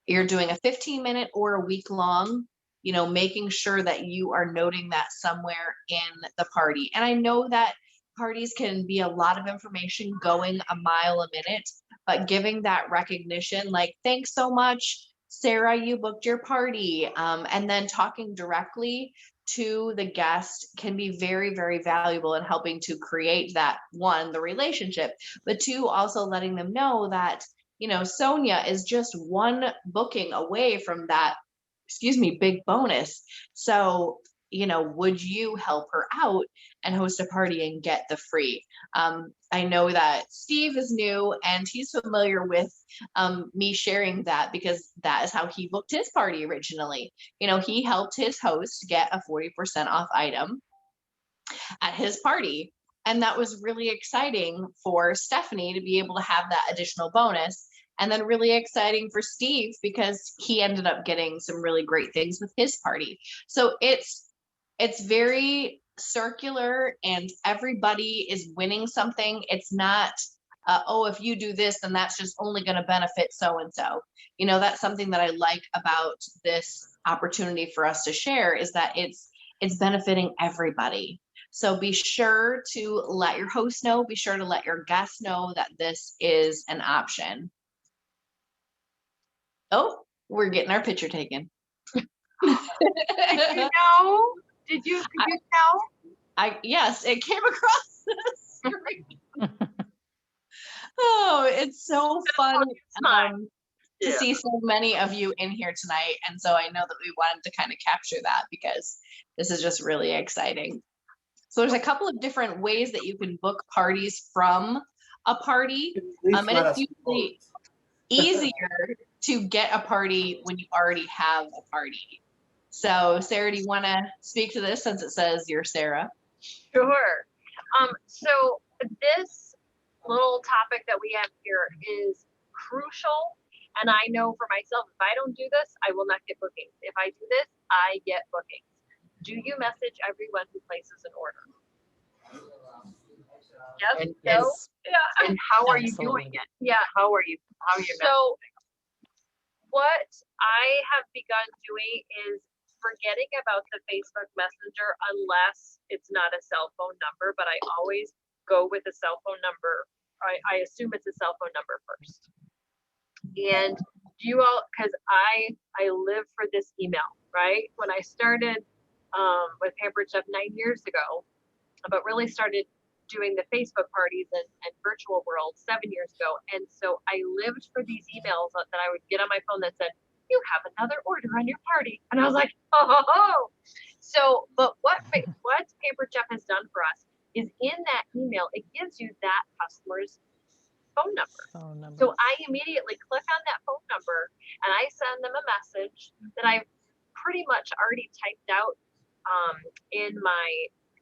Speaker 5: you're doing a 15-minute or a week long, making sure that you are noting that somewhere in the party. And I know that parties can be a lot of information going a mile a minute, but giving that recognition, like, thanks so much, Sarah, you booked your party, and then talking directly to the guest can be very, very valuable in helping to create that, 1, the relationship, but 2, also letting them know that, Sonia is just 1 booking away from that, big bonus. So, would you help her out and host a party and get the free? I know that Steve is new and he's familiar with me sharing that, because that is how he booked his party originally. He helped his host get a 40% off item at his party. And that was really exciting for Stephanie to be able to have that additional bonus. And then really exciting for Steve because he ended up getting some really great things with his party. So it's very circular and everybody is winning something. It's not, if you do this, then that's just only going to benefit so-and-so. That's something that I like about this opportunity for us to share, is that it's benefiting everybody. So be sure to let your host know, be sure to let your guests know that this is an option. Oh, we're getting our picture taken.
Speaker 1: Did you know? Did you tell?
Speaker 5: Yes, it came across the screen. Oh, it's so fun
Speaker 1: Smile.
Speaker 5: to
Speaker 1: Yeah.
Speaker 5: see so many of you in here tonight. And so I know that we wanted to kind of capture that because this is just really exciting. So there's a couple of different ways that you can book parties from a party. And it's usually easier to get a party when you already have a party. So Sarah, do you want to speak to this since it says you're Sarah?
Speaker 11: Sure. So this little topic that we have here is crucial. And I know for myself, if I don't do this, I will not get bookings. If I do this, I get bookings. Do you message everyone who places an order? Yes.
Speaker 1: And,
Speaker 11: No. Yeah.
Speaker 1: and how are you
Speaker 6: Absolutely.
Speaker 1: doing it?
Speaker 11: Yeah.
Speaker 1: How are you
Speaker 11: So what I have begun doing is forgetting about the Facebook Messenger unless it's not a cell phone number, but I always go with a cell phone number. I assume it's a cell phone number first. And do you all, because I live for this email, right? When I started with Pampered Chef 9 years ago, but really started doing the Facebook parties and virtual world 7 years ago. And so I lived for these emails that I would get on my phone that said, you have another order on your party. And I was like, oh. So, but what Pampered Chef has done for us is in that email, it gives you that customer's phone number. So I immediately click on that phone number and I send them a message that I've pretty much already typed out in my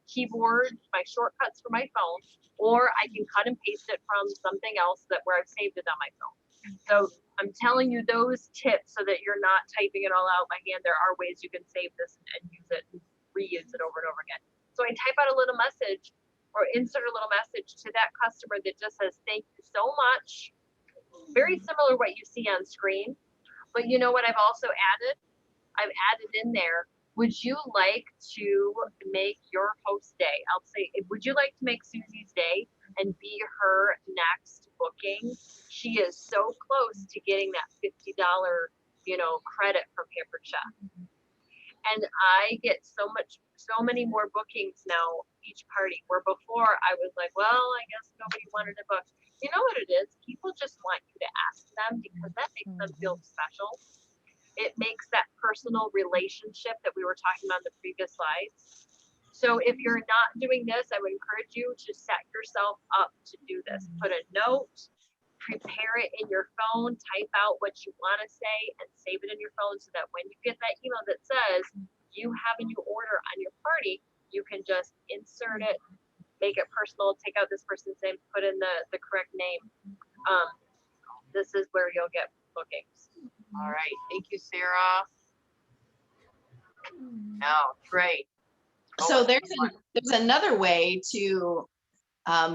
Speaker 11: keyboard, my shortcuts for my phone, or I can cut and paste it from something else where I've saved it on my phone. So I'm telling you those tips so that you're not typing it all out by hand. There are ways you can save this and use it and reuse it over and over again. So I type out a little message or insert a little message to that customer that just says, thank you so much. Very similar to what you see on screen. But you know what I've also added? I've added in there, would you like to make your host day? I'll say, would you like to make Susie's day and be her next booking? She is so close to getting that $50, credit from Pampered Chef. And I get so many more bookings now each party, where before I was like, well, I guess nobody wanted to book. You know what it is? People just want you to ask them because that makes them feel special. It makes that personal relationship that we were talking about in the previous slides. So if you're not doing this, I would encourage you to set yourself up to do this. Put a note, prepare it in your phone, type out what you want to say and save it in your phone so that when you get that email that says you have a new order on your party, you can just insert it, make it personal, take out this person's name, put in the correct name. This is where you'll get bookings.
Speaker 1: All right. Thank you, Sarah. Now, Trey.
Speaker 5: So there's another way to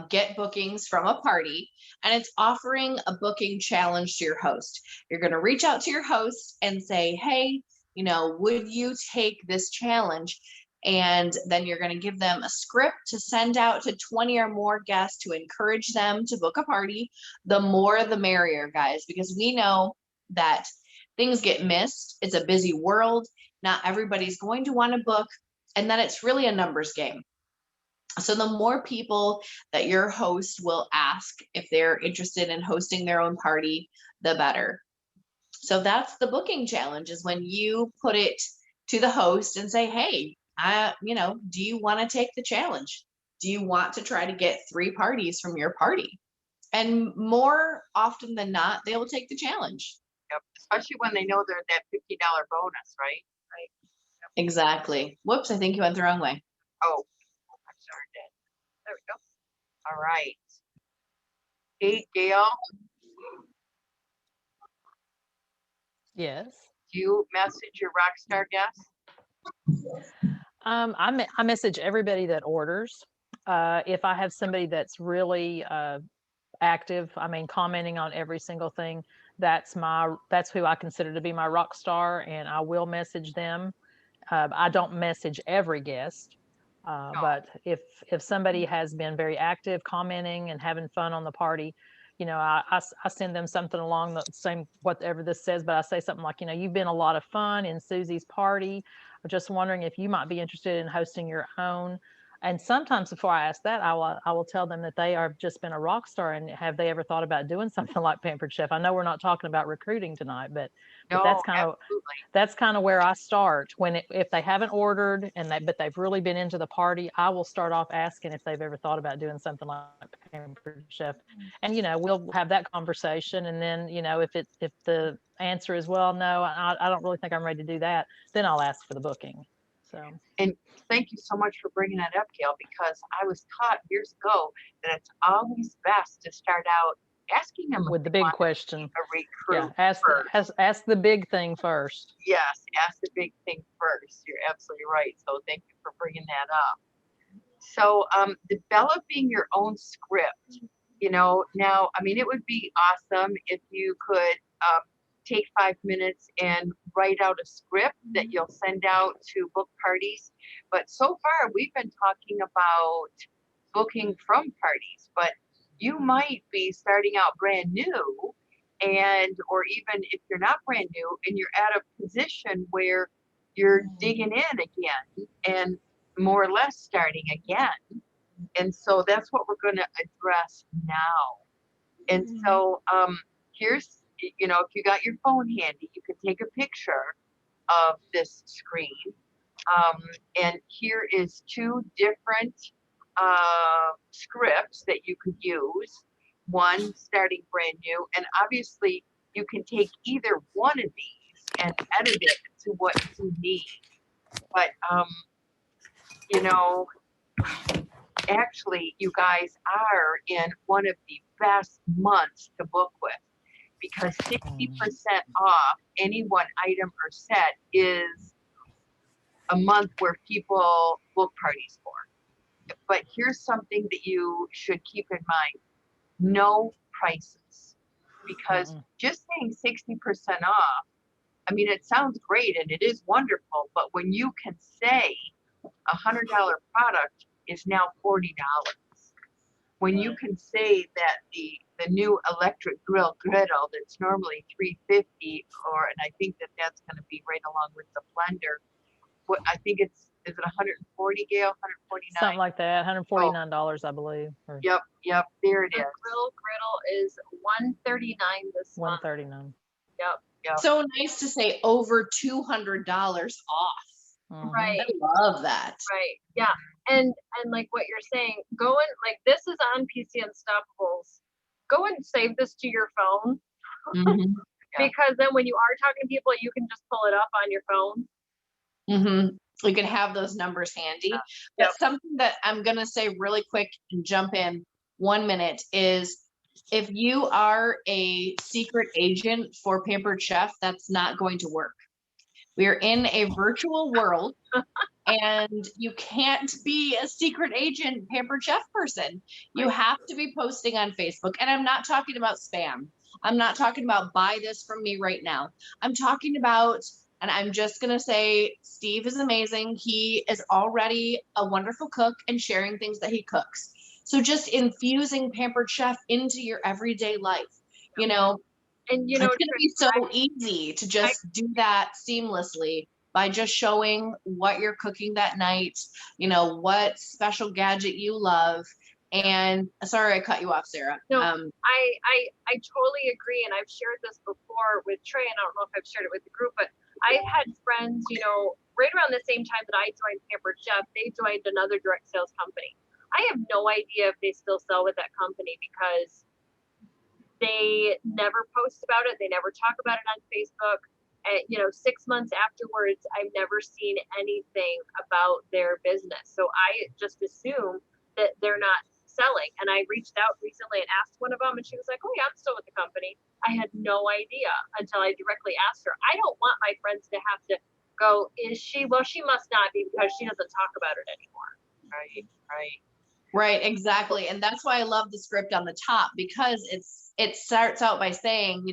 Speaker 5: get bookings from a party, and it's offering a booking challenge to your host. You're going to reach out to your host and say, hey, would you take this challenge? And then you're going to give them a script to send out to 20 or more guests to encourage them to book a party. The more, the merrier, guys, because we know that things get missed. It's a busy world. Not everybody's going to want to book, and then it's really a numbers game. So the more people that your host will ask if they're interested in hosting their own party, the better. So that's the booking challenge, is when you put it to the host and say, hey, do you want to take the challenge? Do you want to try to get 3 parties from your party? And more often than not, they will take the challenge.
Speaker 1: Yep. Especially when they know they're that $50 bonus, right?
Speaker 11: Right.
Speaker 1: Yep.
Speaker 5: Exactly. Whoops, I think you went the wrong way.
Speaker 1: Oh, I'm sorry, Dad. There we go. All right. Hey, Gail,
Speaker 6: Yes.
Speaker 1: do you message your rock star guests?
Speaker 6: I message everybody that orders. If I have somebody that's really active, commenting on every single thing, that's who I consider to be my rock star, and I will message them. I don't message every guest, but if somebody has been very active, commenting and having fun on the party, I send them something along the same, whatever this says, but I say something like, you've been a lot of fun in Susie's party. I'm just wondering if you might be interested in hosting your own. And sometimes before I ask that, I will tell them that they are just been a rock star, and have they ever thought about doing something like Pampered Chef? I know we're not talking about recruiting tonight, but
Speaker 1: No, absolutely.
Speaker 6: that's kind of where I start if they haven't ordered but they've really been into the party. I will start off asking if they've ever thought about doing something like Pampered Chef, and we'll have that conversation. And then if the answer is, well, no, I don't really think I'm ready to do that, then I'll ask for the booking. So.
Speaker 1: And thank you so much for bringing that up, Gail, because I was taught years ago that it's always best to start out asking them
Speaker 6: with the big question.
Speaker 1: A recruit.
Speaker 6: Yeah, ask the big thing first.
Speaker 1: Yes, ask the big thing first. You're absolutely right. So thank you for bringing that up. So developing your own script, now, I mean, it would be awesome if you could take 5 minutes and write out a script that you'll send out to book parties. But so far, we've been talking about booking from parties, but you might be starting out brand new, or even if you're not brand new and you're at a position where you're digging in again and more or less starting again. And so that's what we're going to address now. And so here's, if you got your phone handy, you can take a picture of this screen. And here is 2 different scripts that you could use. One starting brand new, and obviously you can take either one of these and edit it to what you need. But actually, you guys are in one of the best months to book with, because 60% off any one item or set is a month where people book parties for. But here's something that you should keep in mind. No prices, because just saying 60% off, I mean, it sounds great and it is wonderful, but when you can say $100 product is now $40, when you can say that the new electric griddle that's normally $350, and I think that's going to be right along with the blender. What I think is it 140, Gail? 149?
Speaker 6: Something like that. $149, I believe.
Speaker 1: Yep, there it is.
Speaker 11: The griddle is $139 this month.
Speaker 6: $139.
Speaker 1: Yep.
Speaker 5: So nice to say over $200 off.
Speaker 11: Right.
Speaker 5: I love that.
Speaker 11: Right. Yeah. And like what you're saying, go and like this is on PC Unstoppables. Go and save this to your phone. Because then when you are talking to people, you can just pull it up on your phone.
Speaker 5: You can have those numbers handy. But something that I'm gonna say really quick and jump in 1 minute is, if you are a secret agent for Pampered Chef, that's not going to work. We are in a virtual world and you can't be a secret agent Pampered Chef person. You have to be posting on Facebook. And I'm not talking about spam. I'm not talking about buy this from me right now. I'm talking about, and I'm just going to say, Steve is amazing. He is already a wonderful cook and sharing things that he cooks. So just infusing Pampered Chef into your everyday life, and it's going to be so easy to just do that seamlessly by just showing what you're cooking that night, what special gadget you love. And sorry, I cut you off, Sarah.
Speaker 11: No, I totally agree. And I've shared this before with Trey, and I don't know if I've shared it with the group, but I had friends, right around the same time that I joined Pampered Chef, they joined another direct sales company. I have no idea if they still sell with that company, because they never post about it. They never talk about it on Facebook. And, 6 months afterwards, I've never seen anything about their business. So I just assume that they're not selling. And I reached out recently and asked one of them, and she was like, "Oh yeah, I'm still with the company." I had no idea until I directly asked her. I don't want my friends to have to go, "Is she?" Well, she must not be, because she doesn't talk about it anymore.
Speaker 5: Right, exactly. And that's why I love the script on the top, because it starts out by saying,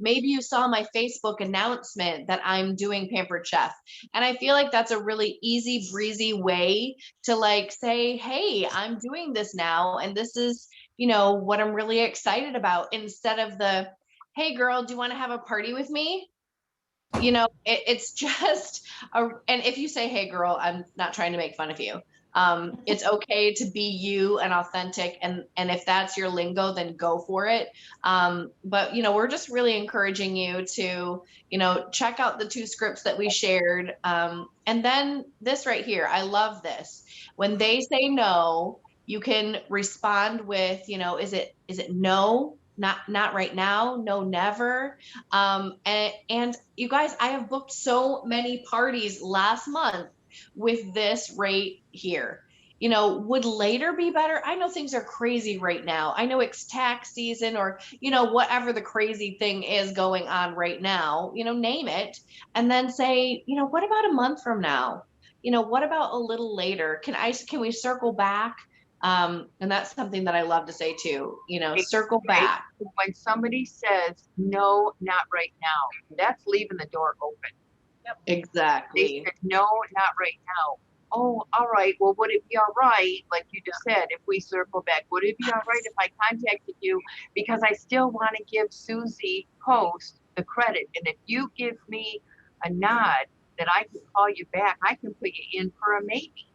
Speaker 5: maybe you saw my Facebook announcement that I'm doing Pampered Chef. And I feel like that's a really easy breezy way to say, hey, I'm doing this now. And this is, what I'm really excited about, instead of the, hey girl, do you want to have a party with me? It's just and if you say, hey girl, I'm not trying to make fun of you. It's okay to be you and authentic, and if that's your lingo, then go for it. But we're just really encouraging you to check out the 2 scripts that we shared, and then this right here. I love this. When they say no, you can respond with, is it no, not right now, no, never. And you guys, I have booked so many parties last month with this right here. Would later be better? I know things are crazy right now. I know it's tax season, or whatever the crazy thing is going on right now, name it, and then say, what about a month from now? What about a little later? Can we circle back? And that's something that I love to say too, circle back.
Speaker 1: When somebody says, no, not right now, that's leaving the door open.
Speaker 5: Yep. Exactly.
Speaker 1: They said, no, not right now. Oh, all right. Well, would it be all right, like you just said, if we circle back, would it be all right if I contacted you? Because I still want to give Susie Post the credit. And if you give me a nod that I can call you back, I can put you in for a maybe.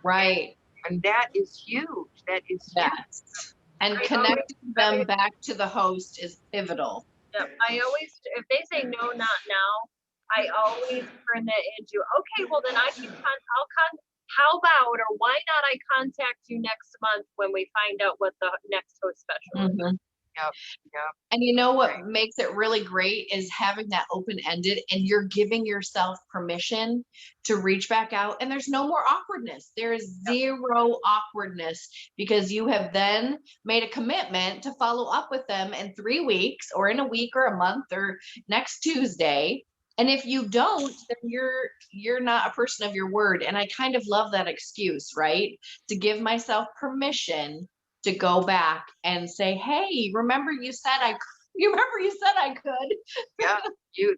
Speaker 5: Right.
Speaker 1: And that is huge. That is huge.
Speaker 5: Yes. And connecting them back to the host is pivotal.
Speaker 11: Yep. I always, if they say no, not now, I always turn that into, okay, well then how about, or why not I contact you next month when we find out what the next host special is.
Speaker 5: Mm-hmm.
Speaker 1: Yep.
Speaker 5: And what makes it really great is having that open-ended, and you're giving yourself permission to reach back out, and there's no more awkwardness. There is zero awkwardness, because you have then made a commitment to follow up with them in 3 weeks, or in a week, or a month, or next Tuesday. And if you don't, then you're not a person of your word. And I kind of love that excuse, right? To give myself permission to go back and say, hey, remember you said I could.
Speaker 1: Yeah,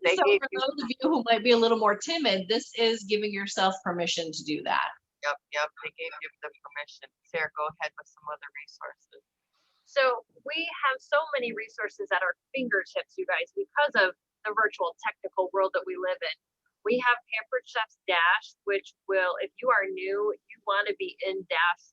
Speaker 1: they
Speaker 5: so
Speaker 1: gave
Speaker 5: for
Speaker 1: you.
Speaker 5: those of you who might be a little more timid, this is giving yourself permission to do that.
Speaker 1: Yep, they gave you the permission. Sarah, go ahead with some other resources.
Speaker 11: So we have so many resources at our fingertips, you guys, because of the virtual technical world that we live in. We have Pampered Chef's Dash, which will, if you are new, you want to be in Dash,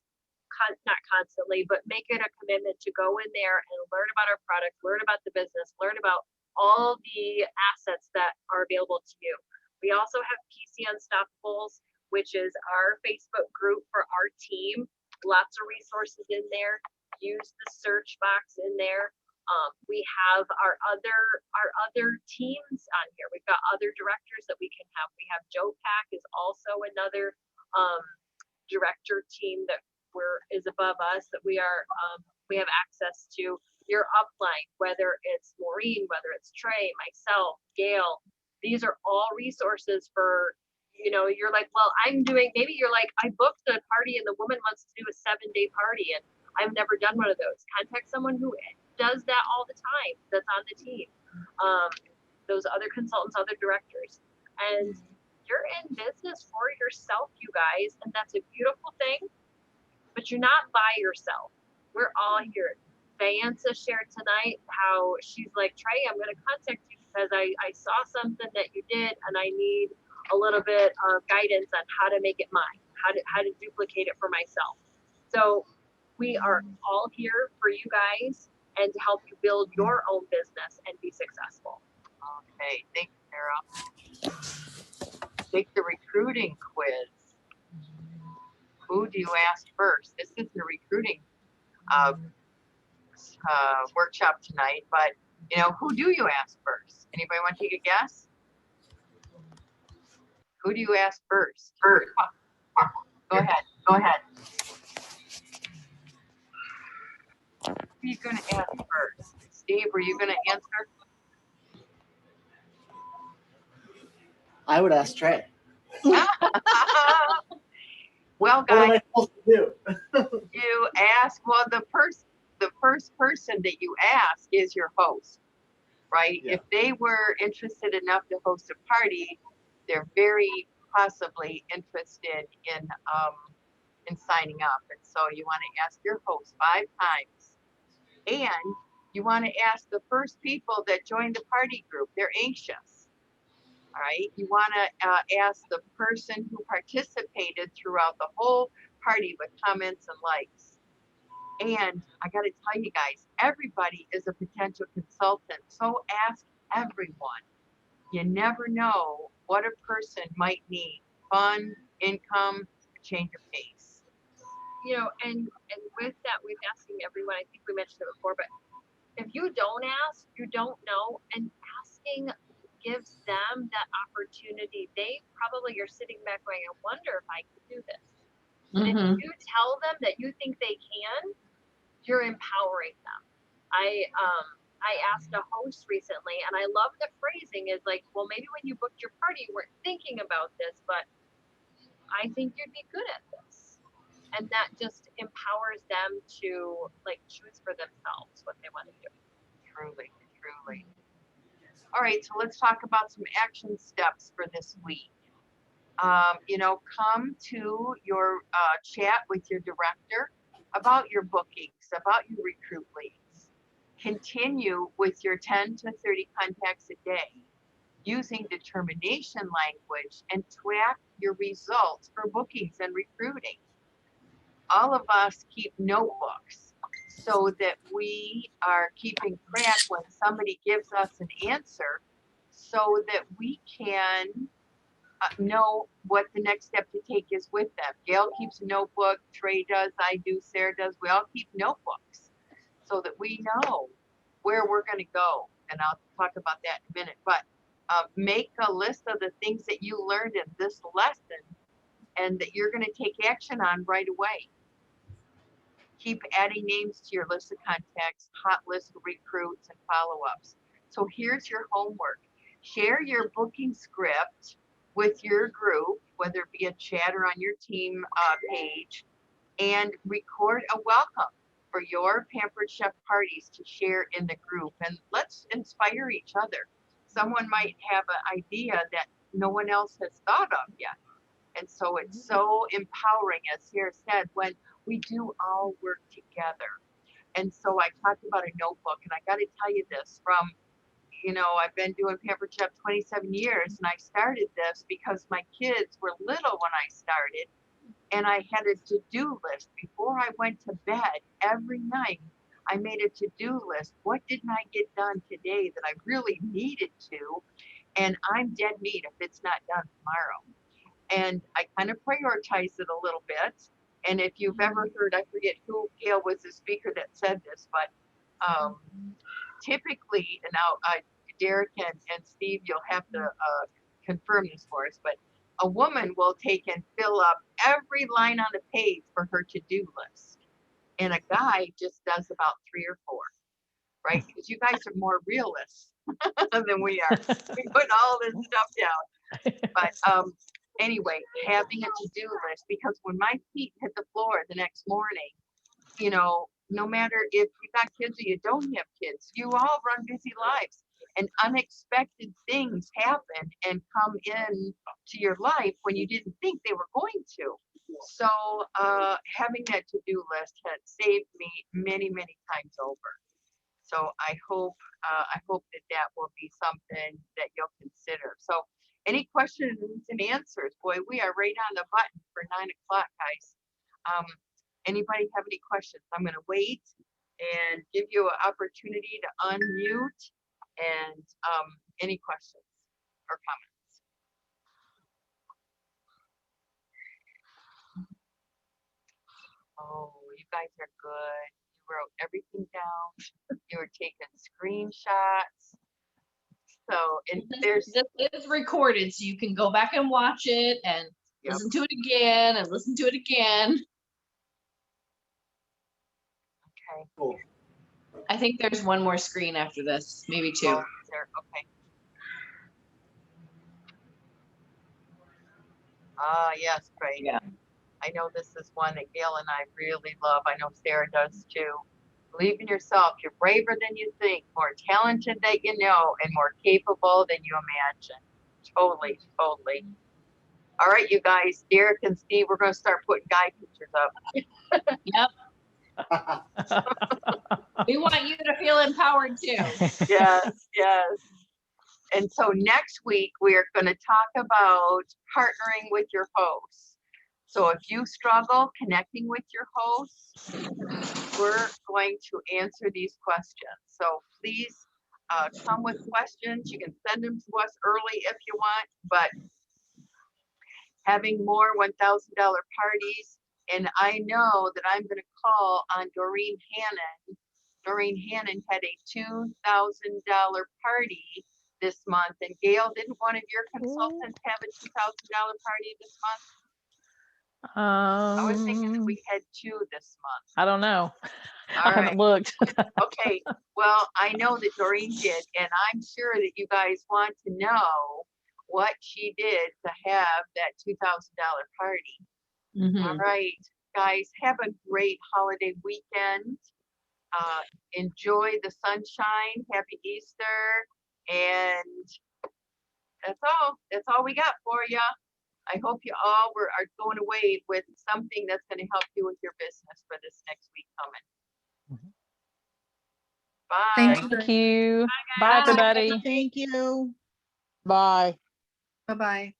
Speaker 11: not constantly, but make it a commitment to go in there and learn about our product, learn about the business, learn about all the assets that are available to you. We also have PC Unstoppables, which is our Facebook group for our team. Lots of resources in there. Use the search box in there. We have our other teams on here. We've got other directors that we can have. We have Joe Pack is also another director team that is above us, that we have access to. Your upline, whether it's Maureen, whether it's Trey, myself, Gail, these are all resources for, you're like, well, maybe you're like, I booked a party and the woman wants to do a 7-day party and I've never done one of those. Contact someone who does that all the time, that's on the team. Those other consultants, other directors. And you're in business for yourself, you guys, and that's a beautiful thing, but you're not by yourself. We're all here. Diantha shared tonight how she's like, Trey, I'm going to contact you because I saw something that you did and I need a little bit of guidance on how to make it mine, how to duplicate it for myself. So we are all here for you guys and to help you build your own business and be successful.
Speaker 1: Okay, thank you, Sarah. Take the recruiting quiz. Who do you ask first? This is the recruiting workshop tonight, but who do you ask first? Anybody want to take a guess? Who do you ask first? Go ahead. Who are you going to ask first? Steve, were you going to answer?
Speaker 12: I would ask Trey.
Speaker 1: Well,
Speaker 12: What am
Speaker 1: guys,
Speaker 12: I supposed to do?
Speaker 1: you ask, well, the first person that you ask is your host, right?
Speaker 12: Yeah.
Speaker 1: If they were interested enough to host a party, they're very possibly interested in signing up. And so you want to ask your host 5 times. And you want to ask the first people that join the party group. They're anxious. All right, you want to ask the person who participated throughout the whole party with comments and likes. And I got to tell you guys, everybody is a potential consultant, so ask everyone. You never know what a person might need: fun, income, change of pace.
Speaker 11: You know, and with that, with asking everyone, I think we mentioned it before, but if you don't ask, you don't know, and asking gives them that opportunity. They probably are sitting back going, I wonder if I can do this. And if you tell them that you think they can, you're empowering them. I asked a host recently, and I love the phrasing is like, well, maybe when you booked your party, you weren't thinking about this, but I think you'd be good at this. And that just empowers them to like choose for themselves what they want to do.
Speaker 1: Truly, truly. All right, so let's talk about some action steps for this week. You know, come to your chat with your director about your bookings, about your recruit leads. Continue with your 10 to 30 contacts a day using determination language and track your results for bookings and recruiting. All of us keep notebooks so that we are keeping track when somebody gives us an answer so that we can know what the next step to take is with them. Gail keeps a notebook, Trey does, I do, Sarah does. We all keep notebooks so that we know where we're going to go. And I'll talk about that in a minute. But make a list of the things that you learned in this lesson and that you're going to take action on right away. Keep adding names to your list of contacts, hot list of recruits, and follow-ups. So here's your homework. Share your booking script with your group, whether it be a chat or on your team page, and record a welcome for your Pampered Chef parties to share in the group. And let's inspire each other. Someone might have an idea that no one else has thought of yet. And so it's so empowering, as Sarah said, when we do all work together. And so I talked about a notebook, and I got to tell you this from, you know, I've been doing Pampered Chef 27 years, and I started this because my kids were little when I started, and I had a to-do list. Before I went to bed every night, I made a to-do list. What didn't I get done today that I really needed to? And I'm dead meat if it's not done tomorrow. And I kind of prioritized it a little bit. And if you've ever heard, I forget who, Gail was the speaker that said this, but typically, and now Derek and Steve, you'll have to confirm this for us, but a woman will take and fill up every line on the page for her to-do list. And a guy just does about 3 or 4, right? Because you guys are more realists than we are. We put all this stuff down. But anyway, having a to-do list, because when my feet hit the floor the next morning, you know, no matter if you got kids or you don't have kids, you all run busy lives, and unexpected things happen and come in to your life when you didn't think they were going to. So having that to-do list has saved me many, many times over. So I hope that will be something that you'll consider. So any questions and answers? Boy, we are right on the button for 9 o'clock, guys. Anybody have any questions? I'm going to wait and give you an opportunity to unmute and any questions or comments. Oh, you guys are good. You wrote everything down. You were taking screenshots. So, and there's
Speaker 5: This is recorded, so you can go back and watch it and listen to it again and listen to it again.
Speaker 1: Okay. Cool.
Speaker 5: I think there's one more screen after this, maybe 2.
Speaker 1: Oh, there, okay. Yes, great. Yeah. I know this is one that Gail and I really love. I know Sarah does too. Believe in yourself. You're braver than you think, more talented than you know, and more capable than you imagine. Totally, totally. All right, you guys, Derek and Steve, we're going to start putting guy pictures up.
Speaker 5: Yep. We want you to feel empowered too.
Speaker 1: Yes, yes. And so next week, we are going to talk about partnering with your hosts. So if you struggle connecting with your hosts, we're going to answer these questions. So please come with questions. You can send them to us early if you want, but having more $1,000 parties. And I know that I'm going to call on Doreen Hannon. Doreen Hannon had a $2,000 party this month. And Gail, didn't one of your consultants have a $2,000 party this month? I was thinking that we had 2 this month.
Speaker 6: I don't know.
Speaker 1: All
Speaker 6: I haven't
Speaker 1: right.
Speaker 6: looked.
Speaker 1: Okay. Well, I know that Doreen did, and I'm sure that you guys want to know what she did to have that $2,000 party. All right, guys, have a great holiday weekend. Enjoy the sunshine. Happy Easter. And that's all. That's all we got for you. I hope you all are going away with something that's going to help you with your business for this next week coming. Bye.
Speaker 6: Thank you. Bye, everybody.
Speaker 12: Thank you. Bye.
Speaker 9: Bye-bye.